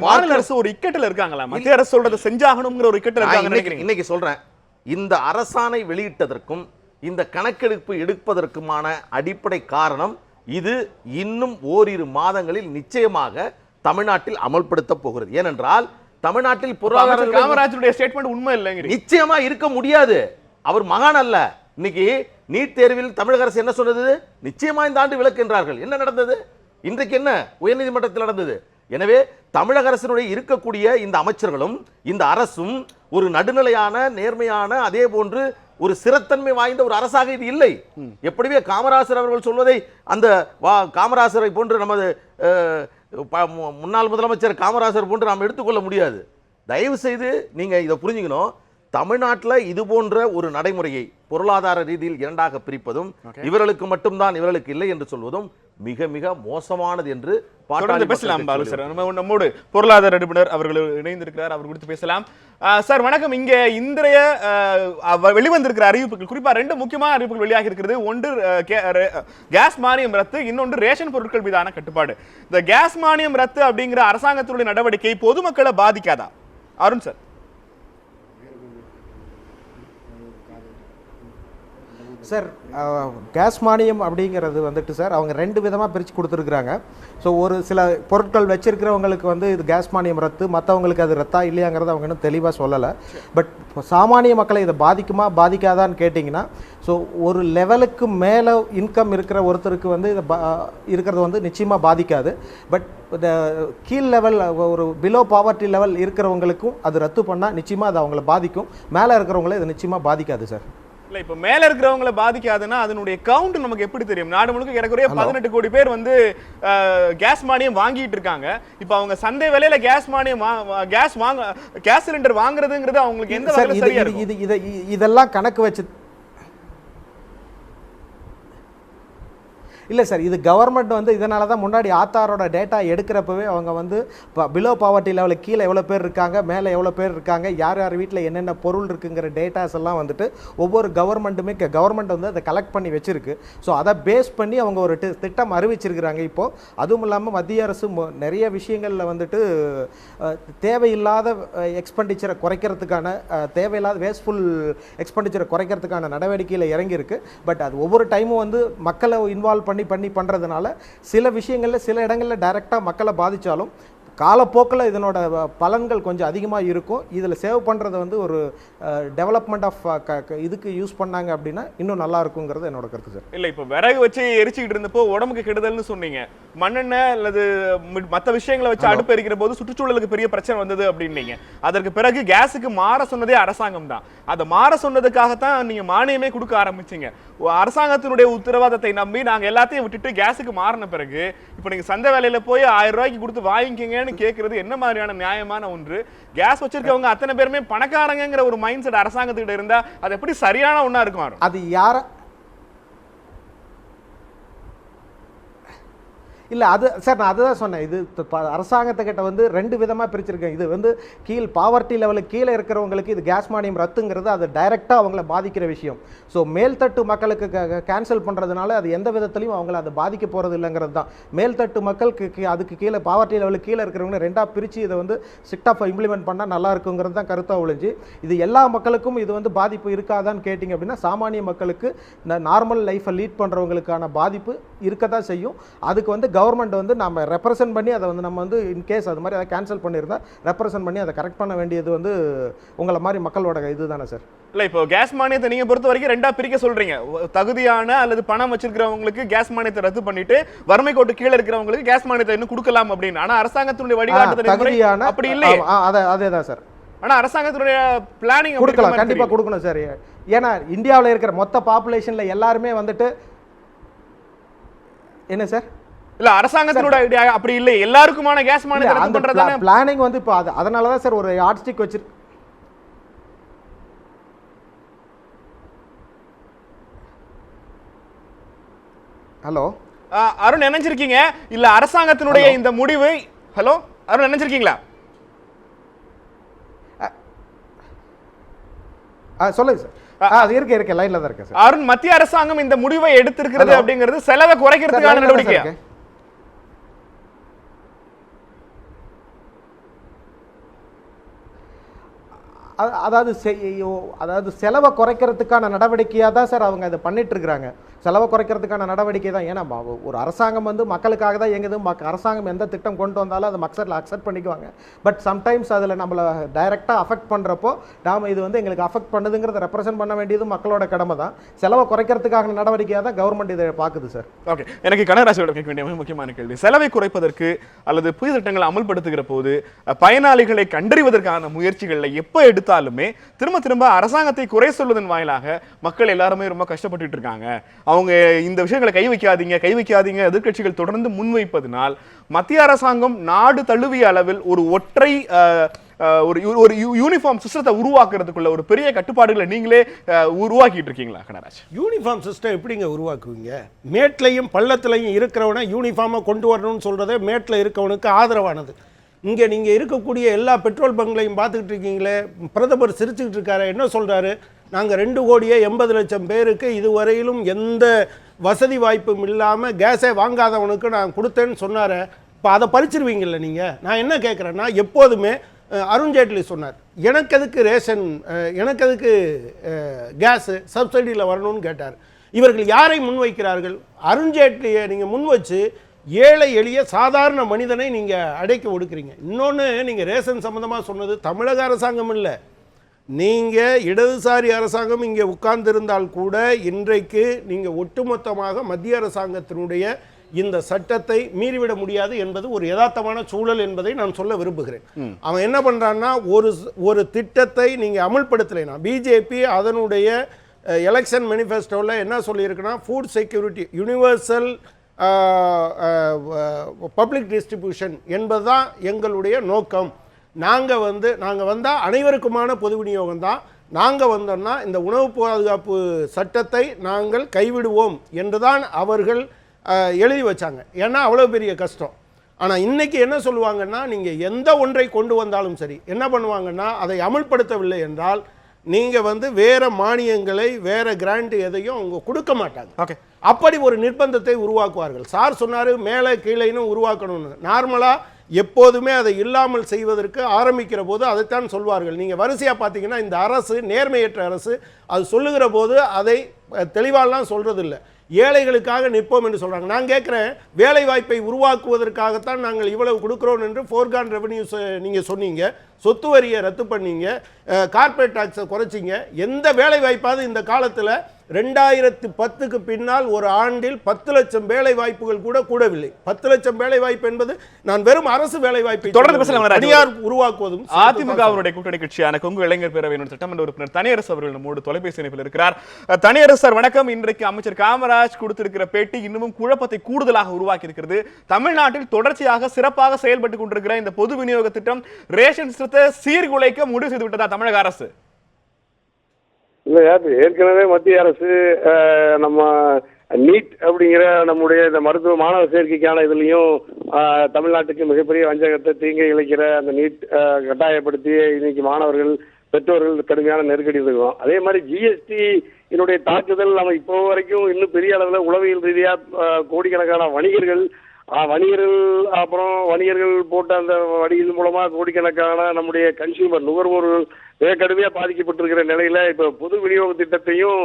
A: மாநில அரசு ஒரு இக்கட்டில் இருக்காங்களா? மத்திய அரசு சொல்றதை செஞ்சாகணுங்கிற ஒரு இக்கட்டில் இருக்காங்க.
F: இன்னைக்கு சொல்றேன், இந்த அரசாணை வெளியிட்டதற்கும் இந்த கணக்கெடுப்பு எடுப்பதற்குமான அடிப்படை காரணம் இது இன்னும் ஓரிரு மாதங்களில் நிச்சயமாக தமிழ்நாட்டில் அமல்படுத்த போகிறது. ஏனென்றால் தமிழ்நாட்டில் பொருளாதார
A: காமராஜருடைய ஸ்டேட்மெண்ட் உண்மை இல்லைங்க,
F: நிச்சயமா இருக்க முடியாது. அவர் மகான் அல்ல. இன்னைக்கு நீட் தேர்வில் தமிழக அரசு என்ன சொன்னது? நிச்சயமா இந்த ஆண்டு விலக்கு என்றார்கள். என்ன நடந்தது? இன்றைக்கு என்ன உயர்நீதிமன்றத்தில் நடந்தது? எனவே தமிழக அரசினுடைய இருக்கக்கூடிய இந்த அமைச்சர்களும் இந்த அரசும் ஒரு நடுநிலையான நேர்மையான அதே போன்று ஒரு சிறத்தன்மை வாய்ந்த ஒரு அரசாக இது இல்லை. எப்படிவே காமராசர் அவர்கள் சொல்வதை அந்த காமராசரை போன்று நமது முன்னாள் முதலமைச்சர் காமராசர் போன்று நாம் எடுத்துக்கொள்ள முடியாது. தயவு செய்து நீங்க இதை புரிஞ்சுக்கணும். தமிழ்நாட்டில் இது போன்ற ஒரு நடைமுறையை பொருளாதார ரீதியில் 2ஆக பிரிப்பதும் இவர்களுக்கு மட்டும்தான் இவர்களுக்கு இல்லை என்று சொல்வதும் மிக மிக மோசமானது என்று
A: பேசலாம். நம்மோடு பொருளாதார நிபுணர் அவர்கள் இணைந்திருக்கிறார், அவர் குறித்து பேசலாம். சார் வணக்கம். இங்க இன்றைய வெளிவந்திருக்கிற அறிவிப்புகள், குறிப்பா 2 முக்கியமான அறிவிப்புகள் வெளியாக இருக்கிறது. ஒன்று கேஸ் மானியம் ரத்து, இன்னொன்று ரேஷன் பொருட்கள் மீதான கட்டுப்பாடு. இந்த கேஸ் மானியம் ரத்து அப்படிங்கிற அரசாங்கத்தினுடைய நடவடிக்கை பொதுமக்களை பாதிக்காதா? அருண் சார்.
G: சார், கேஸ் மானியம் அப்படிங்கிறது வந்துட்டு சார் அவங்க 2 விதமாக பிரித்து கொடுத்துருக்குறாங்க. ஸோ ஒரு சில பொருட்கள் வச்சுருக்கிறவங்களுக்கு இது கேஸ் மானியம் ரத்து, மற்றவங்களுக்கு அது ரத்தா இல்லையாங்கிறது அவங்க இன்னும் தெளிவாக சொல்லலை. பட் சாமானிய மக்களை இதை பாதிக்குமா பாதிக்காதான்னு கேட்டிங்கன்னா, ஸோ ஒரு லெவலுக்கு மேலே இன்கம் இருக்கிற ஒருத்தருக்கு இதை இருக்கிறது நிச்சயமாக பாதிக்காது. பட் இந்த கீழ் லெவல் ஒரு பிலோ பாவர்ட்டி லெவல் இருக்கிறவங்களுக்கும் அது ரத்து பண்ணால் நிச்சயமாக அது அவங்கள பாதிக்கும். மேலே இருக்கிறவங்கள இது நிச்சயமாக பாதிக்காது சார்.
A: இல்ல, இப்ப மேல இருக்கிறவங்களை பாதிக்காதுன்னா அதனுடைய கவுண்ட் நமக்கு எப்படி தெரியும்? நாடு முழுக்க ஏறக்குறைய 18 கோடி பேர் கேஸ் மானியம் வாங்கிட்டு இருக்காங்க. இப்ப அவங்க சந்தை விலையில கேஸ் சிலிண்டர் வாங்குறதுங்கிறது அவங்களுக்கு எந்த வகையில சரியா இருக்கும்?
G: இதெல்லாம் கணக்கு வச்சு இல்லை சார், இது கவர்மெண்ட் இதனால தான் முன்னாடி ஆத்தாரோட டேட்டா எடுக்கிறப்பவே அவங்க பிலோ பாவர்ட்டி லெவலுக்கு கீழே எவ்வளோ பேர் இருக்காங்க, மேலே எவ்வளோ பேர் இருக்காங்க, யார் யார் வீட்டில் என்னென்ன பொருள் இருக்குங்கிற டேட்டாஸ் எல்லாம் ஒவ்வொரு கவர்மெண்ட்டுமே கவர்மெண்ட் அதை கலெக்ட் பண்ணி வச்சுருக்கு. ஸோ அதை பேஸ் பண்ணி அவங்க ஒரு திட்டம் அறிவிச்சிருக்கிறாங்க இப்போது. அதுவும் இல்லாமல் மத்திய அரசு நிறைய விஷயங்களில் தேவையில்லாத எக்ஸ்பெண்டிச்சரை குறைக்கிறதுக்கான தேவையில்லாத வேஸ்ட்ஃபுல் எக்ஸ்பெண்டிச்சரை குறைக்கிறதுக்கான நடவடிக்கையில் இறங்கியிருக்கு. பட் அது ஒவ்வொரு டைமும் மக்களை இன்வால்வ் பண்ணி பண்ணுறதுனால சில விஷயங்களில் சில இடங்களில் டைரெக்டாக மக்களை பாதித்தாலும் காலப்போக்கில் இதனோட பலன்கள் கொஞ்சம் அதிகமாக இருக்கும். இதில் சேவ் பண்ணுறது வந்து ஒரு டெவலப்மெண்ட் ஆஃப் இதுக்கு யூஸ் பண்ணாங்க அப்படின்னா இன்னும் நல்லா இருக்குங்கிறது என்னோட கருத்து சார்.
A: இல்ல இப்போ விறகு வச்சு எரிச்சுக்கிட்டு இருந்தப்போ உடம்புக்கு கெடுதல்னு சொன்னீங்க, மண்ணெண்ணெய் அல்லது மற்ற விஷயங்களை வச்சு அடுப்பு எரிக்கிற போது சுற்றுச்சூழலுக்கு பெரிய பிரச்சனை வந்தது அப்படின்னீங்க. அதற்கு பிறகு கேஸுக்கு மாற சொன்னதே அரசாங்கம் தான். அதை மாற சொன்னதுக்காகத்தான் நீங்க மானியமே கொடுக்க ஆரம்பிச்சீங்க. அரசாங்கத்தினுடைய உத்தரவாதத்தை நம்பி நாங்க எல்லாத்தையும் விட்டுட்டு கேஸுக்கு மாறின பிறகு இப்போ நீங்க சந்தை வேலையில போய் 1000 ரூபாய்க்கு கொடுத்து வாங்கிக்கங்கன்னு கேட்கறது என்ன மாதிரியான நியாயமான ஒன்று? கேஸ் வச்சிருக்கவங்க அத்தனை பேருமே பணக்காரங்கிற ஒரு மைண்ட் செட் அரசாங்கத்துக்கிட்ட இருந்தா அது எப்படி சரியான ஒண்ணா இருக்கும்?
G: அது யார இல்லை அது சார், நான் அதுதான் சொன்னேன். இது அரசாங்கத்துக்கிட்ட வந்து 2 விதமாக பிரிச்சிருக்கேன். இது வந்து பாவர்ட்டி லெவலுக்கு கீழே இருக்கிறவங்களுக்கு இது கேஸ் மானியம் ரத்துங்கிறது அது டைரெக்டாக அவங்கள பாதிக்கிற விஷயம். ஸோ மேல்தட்டு மக்களுக்கு கேன்சல் பண்ணுறதுனால அது எந்த விதத்துலையும் அவங்கள அதை பாதிக்க போகிறது இல்லைங்கிறது தான். மேல்தட்டு மக்களுக்கு அதுக்கு கீழே பாவர்ட்டி லெவலுக்கு கீழே இருக்கிறவங்க 2ஆக பிரித்து இதை வந்து ஸ்ட்ரிக்டாக இம்ப்ளிமெண்ட் பண்ணால் நல்லா இருக்குங்கிறது தான் கருத்தாக ஒழிஞ்சு, இது எல்லா மக்களுக்கும் இது வந்து பாதிப்பு இருக்காதான்னு கேட்டிங்க அப்படின்னா சாமானிய மக்களுக்கு நார்மல் லைஃப்பை லீட் பண்ணுறவங்களுக்கான பாதிப்பு இருக்க தான் செய்யும். அதுக்கு வந்து கவர்மெண்ட் வந்து நம்ம ரெப்ரசன்ட் பண்ணி அதை வந்து நம்ம வந்து இன்கேஸ் அது மாதிரி அதை கேன்சல் பண்ணியிருந்தா ரெப்ரசன்ட் பண்ணி அதை கரெக்ட் பண்ண வேண்டியது வந்து உங்களை மாதிரி மக்களோட இது தானே சார்.
A: இல்ல இப்போ கேஸ் மானியத்தை நீங்க பொறுத்த வரைக்கும் 2ஆ பிரிக்க சொல்றீங்க. தகுதியான அல்லது பணம் வச்சிருக்கிறவங்களுக்கு கேஸ் மானியத்தை ரத்து பண்ணிட்டு வறுமை கோட்டு கீழே இருக்கிறவங்களுக்கு கேஸ் மானியத்தை இன்னும் கொடுக்கலாம் அப்படின்னு. ஆனா அரசாங்கத்தினுடைய வழிகாட்டுதல் அப்படி இல்லை.
G: அதேதான் சார்.
A: ஆனா அரசாங்கத்தினுடைய பிளானிங்
G: கொடுக்கலாம், கண்டிப்பா கொடுக்கணும் சார். ஏன்னா இந்தியாவில் இருக்கிற மொத்த பாப்புலேஷன்ல எல்லாருமே வந்துட்டு என்ன சார்,
A: இல்ல அரசாங்கத்தினுடைய ஐடியா அப்படி இல்லை, எல்லாருக்குமான கேஸ் மானியத்தை ரத்து பண்றதானே
G: பிளானிங் வந்து. இப்போ அதனால தான் சார் ஒரு யார்ட்ஸ்டிக் வச்சு. ஹலோ
A: அருண் நினைச்சிருக்கீங்க இல்ல அரசாங்கத்தினுடைய இந்த முடிவு? ஹலோ அருண் நினைச்சிருக்கீங்களா?
G: சொல்லுங்க சார். அது இருக்க லைன்ல தான் இருக்கு சார்.
A: அருண், மத்திய அரசாங்கம் இந்த முடிவை எடுத்திருக்கிறது அப்படிங்கிறது செலவை குறைக்கிறதுக்கான நடவடிக்கை.
G: அதாவது செலவை குறைக்கிறதுக்கான நடவடிக்கையாக தான் சார் அவங்க இதை பண்ணிட்டு இருக்கிறாங்க. செலவை குறைக்கிறதுக்கான நடவடிக்கை தான். ஏன்னா ஒரு அரசாங்கம் வந்து மக்களுக்காக தான் இயங்குது. அரசாங்கம் எந்த திட்டம் கொண்டு வந்தாலும் அதை மக்கள் அக்செப்ட் பண்ணிக்குவாங்க. பட் சம்டைம்ஸ் அதில் நம்மளை டைரெக்டாக அஃபெக்ட் பண்ணுறப்போ நாம் இது வந்து எங்களுக்கு அஃபெக்ட் பண்ணுதுங்கிறத ரெப்ரசென்ட் பண்ண வேண்டியது மக்களோட கடமை தான். செலவை குறைக்கிறதுக்கான நடவடிக்கையாக தான் கவர்மெண்ட் இதை பார்க்குது சார்.
A: ஓகே, எனக்கு கனகராஜோட கேட்க வேண்டிய முக்கியமான கேள்வி, செலவை குறைப்பதற்கு அல்லது புதிய திட்டங்களை அமல்படுத்துகிற போது பயனாளிகளை கண்டறிவதற்கான முயற்சிகளில் எப்போ எடுத்தாலுமே திரும்ப திரும்ப அரசாங்கத்தை குறை சொல்வதன் வாயிலாக மக்கள் எல்லாருமே ரொம்ப கஷ்டப்பட்டு இருக்காங்க. அவங்க இந்த விஷயங்களை கை வைக்காதீங்க எதிர்க்கட்சிகள் தொடர்ந்து முன்வைப்பதனால் மத்திய அரசாங்கம் நாடு தழுவிய அளவில் ஒரு ஒற்றை ஒரு யூனிஃபார்ம் சிஸ்டத்தை உருவாக்குறதுக்குள்ள ஒரு பெரிய கட்டுப்பாடுகளை நீங்களே உருவாக்கிட்டு இருக்கீங்களா கனகராஜ்?
E: யூனிஃபார்ம் சிஸ்டம் எப்படிங்க உருவாக்குவீங்க? மேட்லையும் பள்ளத்திலையும் இருக்கிறவனை யூனிஃபார்மாக கொண்டு வரணும்னு சொல்றதே மேட்டில் இருக்கவனுக்கு ஆதரவானது. இங்கே நீங்கள் இருக்கக்கூடிய எல்லா பெட்ரோல் பங்க்லையும் பார்த்துக்கிட்டு இருக்கீங்களே, பிரதமர் சிரிச்சுக்கிட்டு இருக்காரு. என்ன சொல்கிறாரு? நாங்கள் 2,80,00,000 பேருக்கு இதுவரையிலும் எந்த வசதி வாய்ப்பும் இல்லாமல் கேஸே வாங்காதவனுக்கு நான் கொடுத்தேன்னு சொன்னார். இப்போ அதை பறிச்சிருவீங்கள்ல நீங்கள்? நான் என்ன கேட்குறேன்னா, எப்போதுமே அருண்ஜேட்லி சொன்னார், எனக்கு எதுக்கு கேஸு சப்சிடியில் வரணும்னு கேட்டார். இவர்கள் யாரை முன்வைக்கிறார்கள்? அருண்ஜேட்லியை நீங்கள் முன் வச்சு ஏழை எளிய சாதாரண மனிதனை நீங்கள் அடைக்க ஒடுக்குறீங்க. இன்னொன்று, நீங்கள் ரேஷன் சம்மந்தமாக சொன்னது தமிழக அரசாங்கம் இல்லை, நீங்கள் இடதுசாரி அரசாங்கம் இங்கே உட்கார்ந்திருந்தால் கூட இன்றைக்கு நீங்கள் ஒட்டுமொத்தமாக மத்திய அரசாங்கத்தினுடைய இந்த சட்டத்தை மீறிவிட முடியாது என்பது ஒரு யதார்த்தமான சூழல் என்பதை நான் சொல்ல விரும்புகிறேன். அவன் என்ன பண்ணுறான்னா, ஒரு திட்டத்தை நீங்கள் அமல்படுத்தலைனா, பிஜேபி அதனுடைய எலெக்ஷன் மேனிஃபெஸ்டோவில் என்ன சொல்லியிருக்குன்னா, food security universal public distribution என்பதுதான் எங்களுடைய நோக்கம். நாங்கள் வந்தால் அனைவருக்குமான பொது விநியோகம் தான். நாங்கள் வந்தோம்னா இந்த உணவு பாதுகாப்பு சட்டத்தை நாங்கள் கைவிடுவோம் என்றுதான் அவர்கள் எழுதி வச்சாங்க. ஏன்னா அவ்வளோ பெரிய கஷ்டம். ஆனால் இன்றைக்கி என்ன சொல்லுவாங்கன்னா, நீங்கள் எந்த ஒன்றை கொண்டு வந்தாலும் சரி, என்ன பண்ணுவாங்கன்னா, அதை அமல்படுத்தவில்லை என்றால் நீங்கள் வேறு மானியங்களை வேறு கிராண்ட் எதையும் அவங்க கொடுக்க மாட்டாங்க.
A: ஓகே,
E: அப்படி ஒரு நிர்பந்தத்தை உருவாக்குவார்கள். சார் சொன்னார் மேலே கீழேன்னு உருவாக்கணும்னு. நார்மலாக எப்போதுமே அதை இல்லாமல் செய்வதற்கு ஆரம்பிக்கிற போது அதைத்தான் சொல்வார்கள். நீங்கள் வரிசையாக பார்த்தீங்கன்னா இந்த அரசு நேர்மையற்ற அரசு. அது சொல்லுகிற போது அதை தெளிவாலாம் சொல்கிறதில்ல. ஏழைகளுக்காக நிற்போம் என்று சொல்றாங்க. நான் கேட்கிறேன், வேலை வாய்ப்பை உருவாக்குவதற்காகத்தான் நாங்கள் இவ்வளவு கொடுக்கிறோம் என்று ஃபோர்கான் ரெவன்யூஸ் நீங்க சொன்னீங்க, சொத்து வரியை ரத்து பண்ணீங்க, கார்பரேட் டாக்ஸை குறைச்சிங்க. எந்த வேலை வாய்ப்பாவது இந்த காலத்தில் 2010க்கு பின்னால் ஒரு ஆண்டில் 10 லட்சம் வேலை வாய்ப்புகள் கூட கூடவில்லை. 10 லட்சம் வேலை வாய்ப்பு என்பது நான் வெறும் அரசு வேலை வாய்ப்பை
A: தொடர்ந்து பேசலாம்.
E: தனியார் உருவாக்குவதும்
A: அதிமுகவினுடைய கூட்டணி கட்சியான கொங்கு இளைஞர் பேரவையின் சட்டமன்ற உறுப்பினர் தனியரசு அவர்கள் நம்மோடு தொலைபேசி இணைப்பில் இருக்கிறார். தனியரசு சார் வணக்கம். இன்றைக்கு அமைச்சர் காமராஜ் கொடுத்திருக்கிற பேட்டி இன்னமும் குழப்பத்தை கூடுதலாக உருவாக்கி இருக்கிறது. தமிழ்நாட்டில் தொடர்ச்சியாக சிறப்பாக செயல்பட்டுக் கொண்டிருக்கிற இந்த பொது விநியோக திட்டம் ரேஷன் சிஸ்டத்தை சீர்குலைக்க முடிவு செய்து விட்டதா தமிழக அரசு?
H: இல்லையா, ஏற்கனவே மத்திய அரசு நம்ம நீட் அப்படிங்கிற நம்முடைய இந்த மருத்துவ மாணவர் சேர்க்கைக்கான இதுலையும் தமிழ்நாட்டுக்கு மிகப்பெரிய வஞ்சகத்தை தீங்கை இழைக்கிற அந்த நீட் கட்டாயப்படுத்தி இன்னைக்கு மாணவர்கள் பெற்றோர்கள் கடுமையான நெருக்கடி இருக்கும். அதே மாதிரி ஜிஎஸ்டி இதனுடைய தாக்குதல் நம்ம இப்போ வரைக்கும் இன்னும் பெரிய அளவில் உளவியல் ரீதியாக கோடிக்கணக்கான வணிகர்கள் அப்புறம் வணிகர்கள் போட்ட அந்த வணிகள் மூலமா கோடிக்கணக்கான நம்முடைய கன்சியூமர் நுகர்வோர்கள் மிக கடுமையாக பாதிக்கப்பட்டிருக்கிற நிலையில இப்ப பொது விநியோக திட்டத்தையும்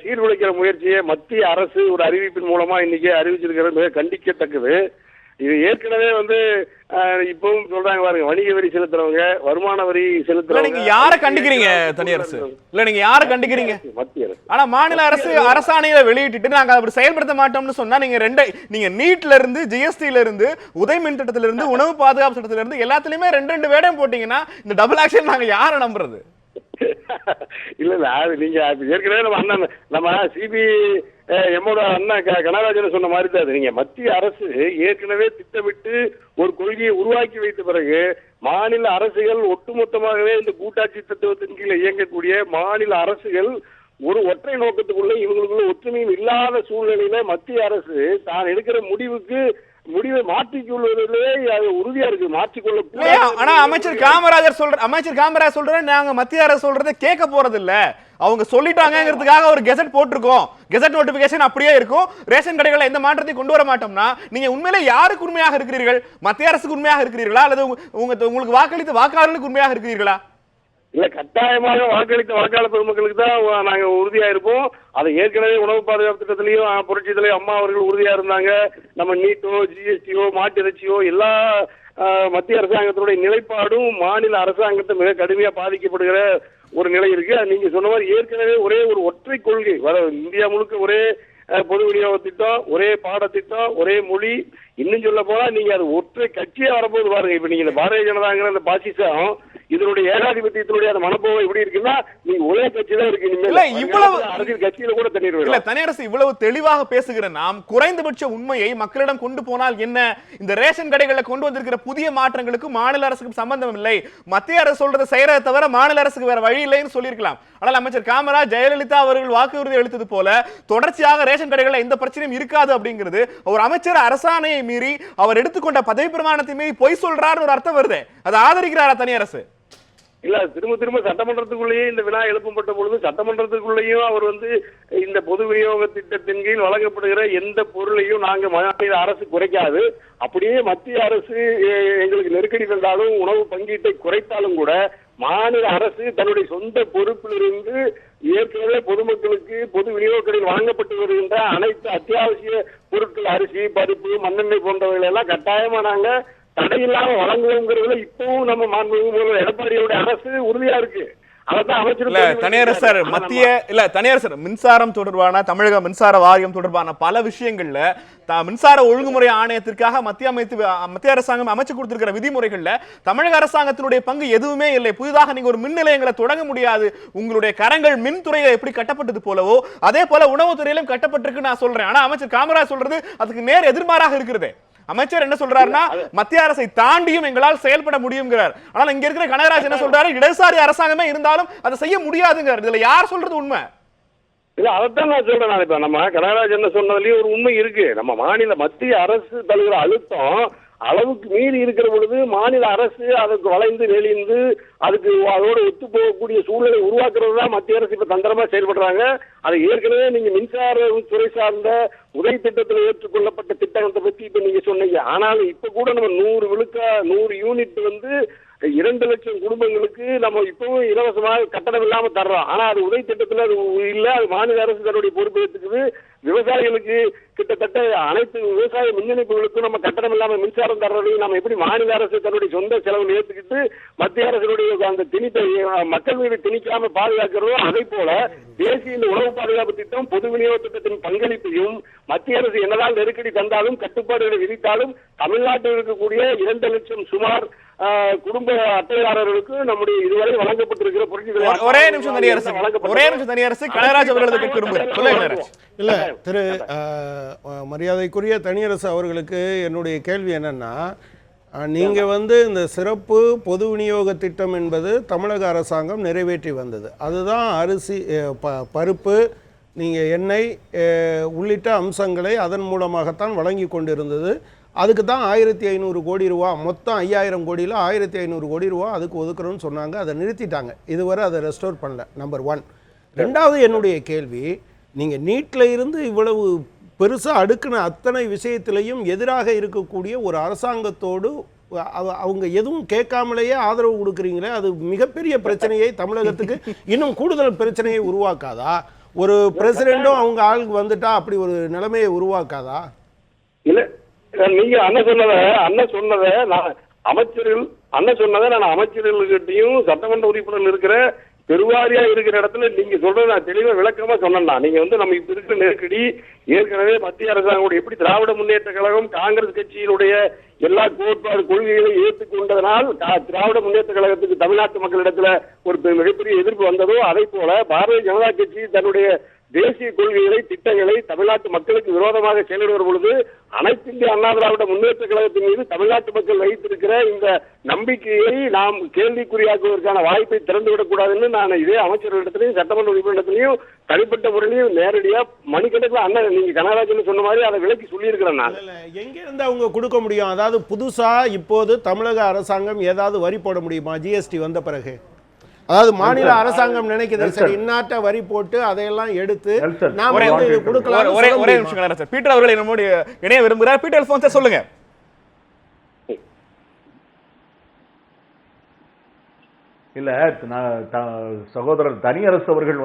H: சீர்குலைக்கிற முயற்சியை மத்திய அரசு ஒரு அறிவிப்பின் மூலமா இன்னைக்கு அறிவிச்சிருக்கிறது மிக கண்டிக்கத்தக்கது. இது ஏற்கனவே இப்பவும் சொல்றாங்க பாருங்க, வணிக வரி செலுத்துறவங்க, வருமான வரி செலுத்துறவங்க.
A: நீங்க யாரை கண்டிக்கிறீங்க தனியரசு? இல்ல நீங்க யாரை கண்டிக்கிறீங்க?
H: மத்திய அரசு.
A: ஆனா மாநில அரசு அரசாணையை வெளியிட்டு நாங்க அப்படி செயல்படுத்த மாட்டோம்னு சொன்னா நீங்க நீட்ல இருந்து, ஜிஎஸ்டில இருந்து, உதய் மின் திட்டத்தில இருந்து, உணவு பாதுகாப்பு சட்டத்தில இருந்து எல்லாத்துலயுமே ரெண்டு வேடம் போட்டீங்கன்னா இந்த டபுள் ஆக்ஷன் நாங்க யாரை நம்புறது?
H: இல்ல அது நீங்க ஏற்கனவே நம்ம அண்ணன் நம்ம சிபி எம்மோட அண்ணன் கனகராஜன் சொன்ன மாதிரி தான். நீங்க மத்திய அரசு ஏற்கனவே திட்டமிட்டு ஒரு கொள்கையை உருவாக்கி வைத்த பிறகு மாநில அரசுகள் ஒட்டுமொத்தமாகவே இந்த கூட்டாட்சி தத்துவத்தின் கீழே இயங்கக்கூடிய மாநில அரசுகள் ஒரு ஒற்றை நோக்கத்துக்குள்ள இவங்களுக்குள்ள ஒற்றுமையும் இல்லாத சூழ்நிலையில மத்திய அரசு தான் எடுக்கிற முடிவை மாற்றிக்கொள்வதிலே உறுதியா இருக்கு. மாற்றிக்கொள்ள
A: ஆனா அமைச்சர் காமராஜர் சொல்ற நாங்க மத்திய அரசு சொல்றதை கேட்க போறது இல்ல, அவங்க சொல்லிட்டாங்கிறதுக்காக ஒரு கெசட் போட்டிருக்கோம், கெசட் நோட்டிபிகேஷன் அப்படியே இருக்கும், ரேஷன் கடைகளை எந்த மாற்றத்தையும் கொண்டு வர மாட்டோம்னா நீங்க உண்மையிலே யாருக்கு உண்மையாக இருக்கிறீர்கள்? மத்திய அரசுக்கு உண்மையாக இருக்கிறீர்களா அல்லது உங்களுக்கு வாக்களித்த வாக்காளர்களுக்கு உண்மையாக இருக்கிறீர்களா?
H: இல்ல, கட்டாயமாக வாக்களித்த வாக்காளர் பெருமக்களுக்கு தான் நாங்க உறுதியா இருப்போம். அதை ஏற்கனவே உணவு பாதுகாப்பு திட்டத்திலையும் புரட்சித்திலையும் அம்மா அவர்கள் உறுதியா இருந்தாங்க. நம்ம நீட்டோ, ஜிஎஸ்டியோ, மாட்டிறைச்சியோ எல்லா மத்திய அரசாங்கத்தினுடைய நிலைப்பாடும் மாநில அரசாங்கத்தை மிக கடுமையா பாதிக்கப்படுகிற ஒரு நிலை இருக்கு. நீங்க சொன்ன மாதிரி ஏற்கனவே ஒரே ஒரு ஒற்றை கொள்கை இந்தியா முழுக்க ஒரே பொது விநியோக திட்டம், ஒரே பாடத்திட்டம், ஒரே மொழி. இன்னும் சொல்ல போனா நீங்க அது ஒற்றை கட்சியா வரப்போது பாருங்க. இப்ப நீங்க இந்த பாரதிய ஜனதாங்கிற அந்த பாசிசம் இதனுடைய ஏகாதிபத்தியத்தினுடைய அந்த மனப்போகம் எப்படி இருக்குன்னா நீங்க ஒரே கட்சி தான் இருக்கு. இவ்வளவு அரசியல் கட்சியில கூட தண்ணீர்
A: தனியரசு இவ்வளவு தெளிவாக பேசுகிற நாம் குறைந்தபட்ச உண்மையை மக்களிடம் கொண்டு போனால் என்ன? இந்த ரேஷன் கடைகளை கொண்டு வந்திருக்கிற புதிய மாற்றங்களுக்கு மாநில அரசுக்கு சம்பந்தம் இல்லை, மத்திய அரசு சொல்றதை செய்யறதை தவிர மாநில அரசுக்கு வேற வழி இல்லைன்னு சொல்லியிருக்கலாம். ஆனால் அமைச்சர் காமராஜ் ஜெயலலிதா அவர்கள் வாக்குறுதி அளித்தது போல தொடர்ச்சியாக ரேஷன் கடைகளில் எந்த பிரச்சனையும் இருக்காது அப்படிங்கிறது ஒரு அமைச்சர் அரசாணையை மீறி அவர் எடுத்துக்கொண்ட பதவி பிரமாணத்தை மீறி பொய் சொல்றாரு ஒரு அர்த்தம் வருது. அதை ஆதரிக்கிறாரா தனியரசு?
H: இல்ல, திரும்ப சட்டமன்றத்துக்குள்ளேயே இந்த வினா எழுப்பப்பட்ட பொழுது சட்டமன்றத்துக்குள்ளேயும் அவர் இந்த பொது விநியோக திட்டத்தின் கீழ் வழங்கப்படுகிற எந்த பொருளையும் நாங்க மாநில அரசு குறைக்காது, அப்படியே மத்திய அரசு எங்களுக்கு நெருக்கடி தந்தாலும் உணவு பங்கீட்டை குறைத்தாலும் கூட மாநில அரசு தன்னுடைய சொந்த பொறுப்பிலிருந்து ஏற்கனவே பொதுமக்களுக்கு பொது விநியோக கடையில் வழங்கப்பட்டு வருகின்ற அனைத்து அத்தியாவசிய பொருட்கள், அரிசி, பருப்பு, மண்ணெண்ணெய் போன்றவைகள் எல்லாம் கட்டாயமா நாங்க தடையில்லாம வழங்குவோங்கிறதுல இப்பவும் நம்ம மாண்புமிகு எடப்பாடியோட அரசு உறுதியா இருக்கு.
A: தனியரசர் மின்சாரம் தொடர்பான தமிழக மின்சார வாரியம் தொடர்பான பல விஷயங்கள்ல மின்சார ஒழுங்குமுறை ஆணையத்திற்காக மத்திய அரசாங்கம் அமைச்சு கொடுத்திருக்கிற விதிமுறைகள்ல தமிழக அரசாங்கத்தினுடைய பங்கு எதுவுமே இல்லை. புதிதாக நீங்க ஒரு மின் நிலையங்களை தொடங்க முடியாது. உங்களுடைய கரங்கள் மின்துறையில எப்படி கட்டப்பட்டது போலவோ அதே போல உணவுத்துறையிலும் கட்டப்பட்டிருக்கு நான் சொல்றேன். ஆனா அமைச்சர் காமராஜ் சொல்றது அதுக்கு நேர் எதிர்மாறாக இருக்கிறது. அமைச்சர் என்ன சொல்றாருன்னா மத்திய அரசை தாண்டியும் எங்களால் செயல்பட முடியுங்கிறார். ஆனால் இங்க இருக்கிற கனகராஜ் என்ன சொல்றாரு, இடதுசாரி அரசாங்கமே இருந்தாலும் அதை செய்ய முடியாதுங்கிறார். இதுல யார் சொல்றது உண்மை?
H: இல்ல, அதைத்தான் நான் சொல்றேன். இப்ப நம்ம கனகராஜ் என்ன சொன்னதுலயும் ஒரு உண்மை இருக்கு. நம்ம மாநில மத்திய அரசு தருகிற அழுத்தம் அளவுக்கு மீறி இருக்கிற பொழுது மாநில அரசு அதுக்கு வளைந்து நெளிந்து அதுக்கு அதோட ஒத்து போகக்கூடிய சூழ்நிலை உருவாக்குறது தான் மத்திய அரசு இப்ப தந்திரமா செயல்படுறாங்க. அதை ஏற்கனவே நீங்க மின்சார துறை சார்ந்த உதவி திட்டத்தில் ஏற்றுக்கொள்ளப்பட்ட திட்டத்தை பத்தி இப்ப நீங்க சொன்னீங்க. ஆனாலும் இப்ப கூட நம்ம 100 யூனிட் 2 லட்சம் குடும்பங்களுக்கு நம்ம இப்பவும் இலவசமாக கட்டணம் இல்லாம தர்றோம். ஆனா அது உதவி திட்டத்துல அது இல்ல, அது மாநில அரசு தன்னுடைய பொறுப்பு எடுத்துக்குது. விவசாயிகளுக்கு கிட்டத்தட்ட அனைத்து விவசாய மின் இணைப்புகளுக்கும் நம்ம கட்டணம் இல்லாம மின்சாரம் தர்றதையும் நம்ம எப்படி மாநில அரசு தன்னுடைய சொந்த செலவு ஏற்றுக்கிட்டு மத்திய அரசுடைய அந்த திணிப்பை மக்கள் மீது திணிக்காம பாதுகாக்கிறதோ, அதே போல தேசிய இந்த உணவு பாதுகாப்பு திட்டம் பொது விநியோக திட்டத்தின் பங்களிப்பையும் மத்திய அரசு என்னதான் நெருக்கடி தந்தாலும் கட்டுப்பாடுகளை விதித்தாலும் தமிழ்நாட்டில் இருக்கக்கூடிய 2 லட்சம் சுமார் குடும்ப அட்டைதாரர்களுக்கு நம்முடைய இதுவரை வழங்கப்பட்டிருக்கிற பொருட்கள்
A: ஒரே நிமிஷம் தனியரசு கனகராஜ் அவர்களுக்கு கேட்க விரும்புகிறேன். சொல்லுங்க கனகராஜ்.
E: இல்லை திரு மரியாதைக்குரிய தனியரசு அவர்களுக்கு என்னுடைய கேள்வி என்னன்னா, நீங்கள் இந்த சிறப்பு பொது விநியோக திட்டம் என்பது தமிழக அரசாங்கம் நிறைவேற்றி வந்தது. அதுதான் அரிசி, பருப்பு, நீங்கள் எண்ணெய் உள்ளிட்ட அம்சங்களை அதன் மூலமாகத்தான் வழங்கி கொண்டிருந்தது. அதுக்கு தான் 1500 கோடி ரூபா, மொத்தம் 5000 கோடியில் 1500 கோடி ரூபா அதுக்கு ஒதுக்குறோன்னு சொன்னாங்க. அதை நிறுத்திட்டாங்க. இதுவரை அதை ரெஸ்டோர் பண்ணல. நம்பர் 1. ரெண்டாவது என்னுடைய கேள்வி, நீங்கள் நீட்டில் இருந்து இவ்வளவு பெருசாக அடுக்குன அத்தனை விஷயத்திலையும் எதிராக இருக்கக்கூடிய ஒரு அரசாங்கத்தோடு அவங்க எதுவும் கேட்காமலேயே ஆதரவு கொடுக்குறீங்களே, அது மிகப்பெரிய பிரச்சனையை தமிழகத்துக்கு இன்னும் கூடுதல் பிரச்சனையை உருவாக்காதா? ஒரு பிரசிடென்ட்டும் அவங்க ஆளுக்கு வந்துட்டா அப்படி ஒரு நிலைமையை உருவாக்காதா?
H: இல்லை, நீங்க அண்ணன் சொன்னதை நான் அமைச்சர்கள்கிட்டையும் சட்டமன்ற உறுப்பினர்கள் இருக்கிற பெருவாரியா இருக்கிற இடத்துல நீங்க சொல்றது நான் தெளிவா விளக்கமா சொன்னா, நீங்க நம்ம இப்ப இருக்கிற நெருக்கடி ஏற்கனவே மத்திய அரசாங்கம் எப்படி திராவிட முன்னேற்ற கழகம் காங்கிரஸ் கட்சியினுடைய எல்லா கோட்பாடு கொள்கைகளையும் ஏற்றுக்கொண்டதனால் திராவிட முன்னேற்ற கழகத்துக்கு தமிழ்நாட்டு மக்களிடத்துல ஒரு மிகப்பெரிய எதிர்ப்பு வந்ததோ, அதே போல பாரதிய ஜனதா கட்சி தன்னுடைய தேசிய கொள்கைகளை திட்டங்களை தமிழ்நாட்டு மக்களுக்கு விரோதமாக செயல்படுகிற பொழுது அனைத்து இந்திய அண்ணா திராவிட முன்னேற்ற கழகத்தின் மீது தமிழ்நாட்டு மக்கள் வைத்திருக்கிற இந்த நம்பிக்கையை நாம் கேள்விக்குறியாக்குவதற்கான வாய்ப்பை திறந்துவிடக் கூடாதுன்னு நான் இதே அமைச்சர்களிடத்திலையும் சட்டமன்ற உறுப்பினரிடத்திலையும் தனிப்பட்ட முறையிலையும் நேரடியா மணிக்கணக்கில் அண்ணன் நீங்க கனகராஜன் சொன்ன மாதிரி அதை விலக்கி சொல்லியிருக்கிறேன். நான்
E: எங்க இருந்து அவங்க கொடுக்க முடியும்? அதாவது புதுசா இப்போது தமிழக அரசாங்கம் ஏதாவது வரி போட முடியுமா ஜிஎஸ்டி வந்த பிறகு? அதாவது மாநில அரசாங்கம் நினைக்குது சரி இன்னாட்ட வரி போட்டு அதையெல்லாம் எடுத்து நாம கொடுக்கலாம்.
A: ஒரே நிமிஷம் கனகராஜ். பீட்டர் அவர்களை நம்முடைய இணைய விரும்புகிறார். பீட்டர் அல்போன்ஸ் சொல்லுங்க.
D: இல்ல, சகோதரர் தனியரசு அவர்கள்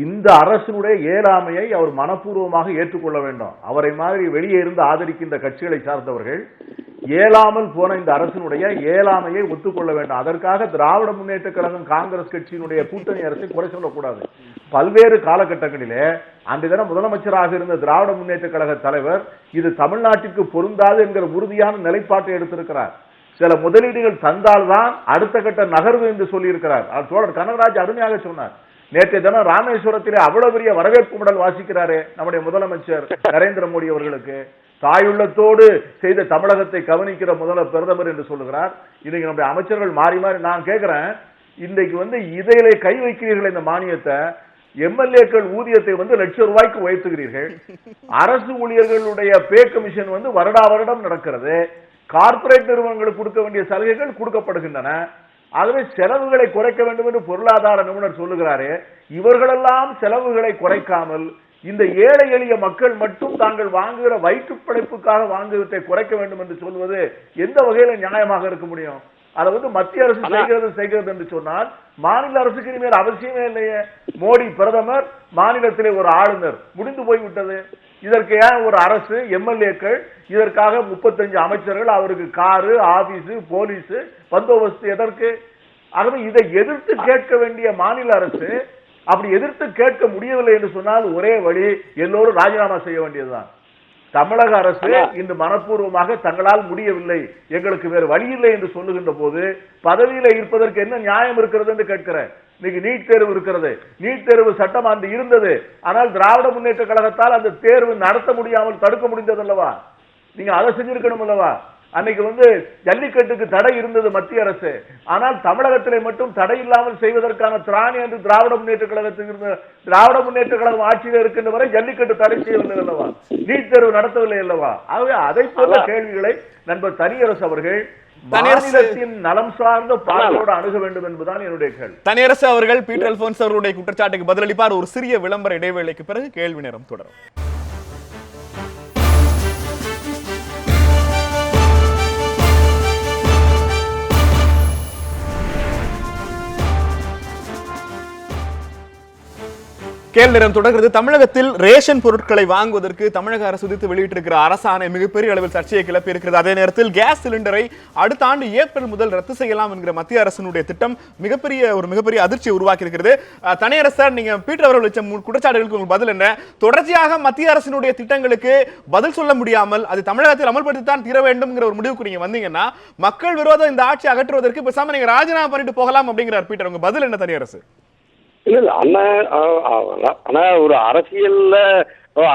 D: இந்த அரசினுடைய இயலாமையை அவர் மனப்பூர்வமாக ஏற்றுக்கொள்ள வேண்டும். அவரை மாதிரி வெளியே இருந்து ஆதரிக்கின்ற கட்சிகளை சார்ந்தவர்கள் இயலாமல் போன இந்த அரசினுடைய இயலாமையை ஒத்துக்கொள்ள வேண்டும். அதற்காக திராவிட முன்னேற்ற கழகம் காங்கிரஸ் கட்சியினுடைய கூட்டணி அரசை குறை சொல்லக்கூடாது. பல்வேறு காலகட்டங்களிலே அன்றைய தினம் முதலமைச்சராக இருந்த திராவிட முன்னேற்ற கழக தலைவர் இது தமிழ்நாட்டிற்கு பொருந்தாது என்கிற உறுதியான நிலைப்பாட்டை எடுத்திருக்கிறார். சில முதலீடுகள் தந்தால்தான் அடுத்த கட்ட நகர்வு என்று சொல்லியிருக்கிறார். தோழர் கனகராஜ் அருமையாக சொன்னார். நேற்றைய தினம் ராமேஸ்வரத்திலே அவ்வளவு பெரிய வரவேற்பு மடல் வாசிக்கிறாரே நம்முடைய முதலமைச்சர் நரேந்திர மோடி அவர்களுக்கு. தாயுள்ளத்தோடு செய்த தமிழகத்தை கவனிக்கிற பிரதமர் என்று சொல்லுகிறார். இன்னைக்கு நம்முடைய அமைச்சர்கள் மாறி மாறி நான் கேட்கிறேன், இன்றைக்கு இதையிலே கை வைக்கிறீர்கள் இந்த மானியத்தை, எம்எல்ஏக்கள் ஊதியத்தை லட்சம் ரூபாய்க்கு உயர்த்துகிறீர்கள். அரசு ஊழியர்களுடைய பே கமிஷன் வருடா வருடம் நடக்கிறது. கார்ப்பரேட் நிறுவனங்களுக்கு கொடுக்க வேண்டிய சலுகைகள் கொடுக்கப்படுகின்றன. ஆகவே செலவுகளை குறைக்க வேண்டும் என்று பொருளாதார நிபுணர் சொல்லுகிறாரே, இவர்களெல்லாம் செலவுகளை குறைக்காமல் இந்த ஏழை எளிய மக்கள் மட்டும் தாங்கள் வாங்குகிற வயிற்று பிழைப்புக்காக வாங்குவதை குறைக்க வேண்டும் என்று சொல்வது எந்த வகையில நியாயமாக இருக்க முடியும்? அதை மத்திய அரசு செய்கிறது என்று சொன்னால் மாநில அரசுக்கு இனிமேல் அவசியமே இல்லையே. மோடி பிரதமர், மாநிலத்திலே ஒரு ஆளுநர், முடிந்து போய்விட்டது. இதற்கு ஏன் ஒரு அரசு, எம்எல்ஏக்கள், இதற்காக 35 அமைச்சர்கள், அவருக்கு காரு, ஆபீஸ், போலீஸ் பந்தோபஸ்து எதற்கு? ஆகவே இதை எதிர்த்து கேட்க வேண்டிய மாநில அரசு அப்படி எதிர்த்து கேட்க முடியவில்லை என்று சொன்னால் ஒரே வழி எல்லோரும் ராஜினாமா செய்ய வேண்டியதுதான். தமிழக அரசு இன்று மனப்பூர்வமாக தங்களால் முடியவில்லை, எங்களுக்கு வேறு வழி இல்லை என்று சொல்லுகின்ற போது பதவியில இருப்பதற்கு என்ன நியாயம் இருக்கிறது என்று கேட்கிறேன். இன்னைக்கு நீட் தேர்வு இருக்கிறது. நீட் தேர்வு சட்டமாண்டு இருந்தது. ஆனால் திராவிட முன்னேற்ற கழகத்தால் அந்த தேர்வு நடத்த முடியாமல் தடுக்க முடிந்தது அல்லவா? நீங்க அதை செஞ்சிருக்கணும் அல்லவா? அன்னைக்கு ஜல்லிக்கட்டுக்கு தடை இருந்தது மத்திய அரசு. ஆனால் தமிழகத்திலே மட்டும் தடை இல்லாமல் செய்வதற்கான திராணி என்று திராவிட முன்னேற்ற கழகத்துக்கு இருந்த திராவிட முன்னேற்ற கழகம் ஆட்சியில் இருக்கின்ற வரை ஜல்லிக்கட்டு தடை செய்யவில்லை அல்லவா? நீட் தேர்வு நடத்தவில்லை அல்லவா? ஆகவே அதை போன்ற கேள்விகளை நண்பர் தனியரசு அவர்கள் மாநிலத்தின் நலம் சார்ந்த பார்வையோடு அணுக வேண்டும் என்பதுதான் என்னுடைய கேள்வி.
A: தனியரசு அவர்கள் பீட்டர் அல்போன்ஸ் அவர்களுடைய குற்றச்சாட்டுக்கு பதிலளிப்பார். ஒரு சிறிய விளம்பர இடைவேளைக்கு பிறகு கேள்வி நேரம் தொடரும். கேள்வி நேரம் தொடர்கிறது. தமிழகத்தில் ரேஷன் பொருட்களை வாங்குவதற்கு தமிழக அரசு விதித்து வெளியிட்டிருக்கிற அரசாணை மிகப்பெரிய அளவில் சர்ச்சையை கிளப்பி இருக்கிறது. அதே நேரத்தில் கேஸ் சிலிண்டரை அடுத்த ஆண்டு ஏப்ரல் முதல் ரத்து செய்யலாம் என்கிற மத்திய அரசினுடைய திட்டம் மிகப்பெரிய அதிர்ச்சியை உருவாக்கி இருக்கிறது. தனியரசர், நீங்க பீட்டர் அவர்கள் வச்ச குற்றச்சாட்டுகளுக்கு உங்களுக்கு பதில் என்ன? தொடர்ச்சியாக மத்திய அரசினுடைய திட்டங்களுக்கு பதில் சொல்ல முடியாமல் அது தமிழகத்தில் அமல்படுத்தித்தான் தீர வேண்டும் என்கிற ஒரு முடிவுக்கு நீங்க வந்தீங்கன்னா மக்கள் விரோத இந்த ஆட்சி அகற்றுவதற்கு பேசாம நீங்க ராஜினாமா பண்ணிட்டு போகலாம் அப்படிங்கிறார் பீட்டர். உங்க பதில் என்ன தனியரசு?
H: இல்ல ஆனா ஒரு அரசியல்ல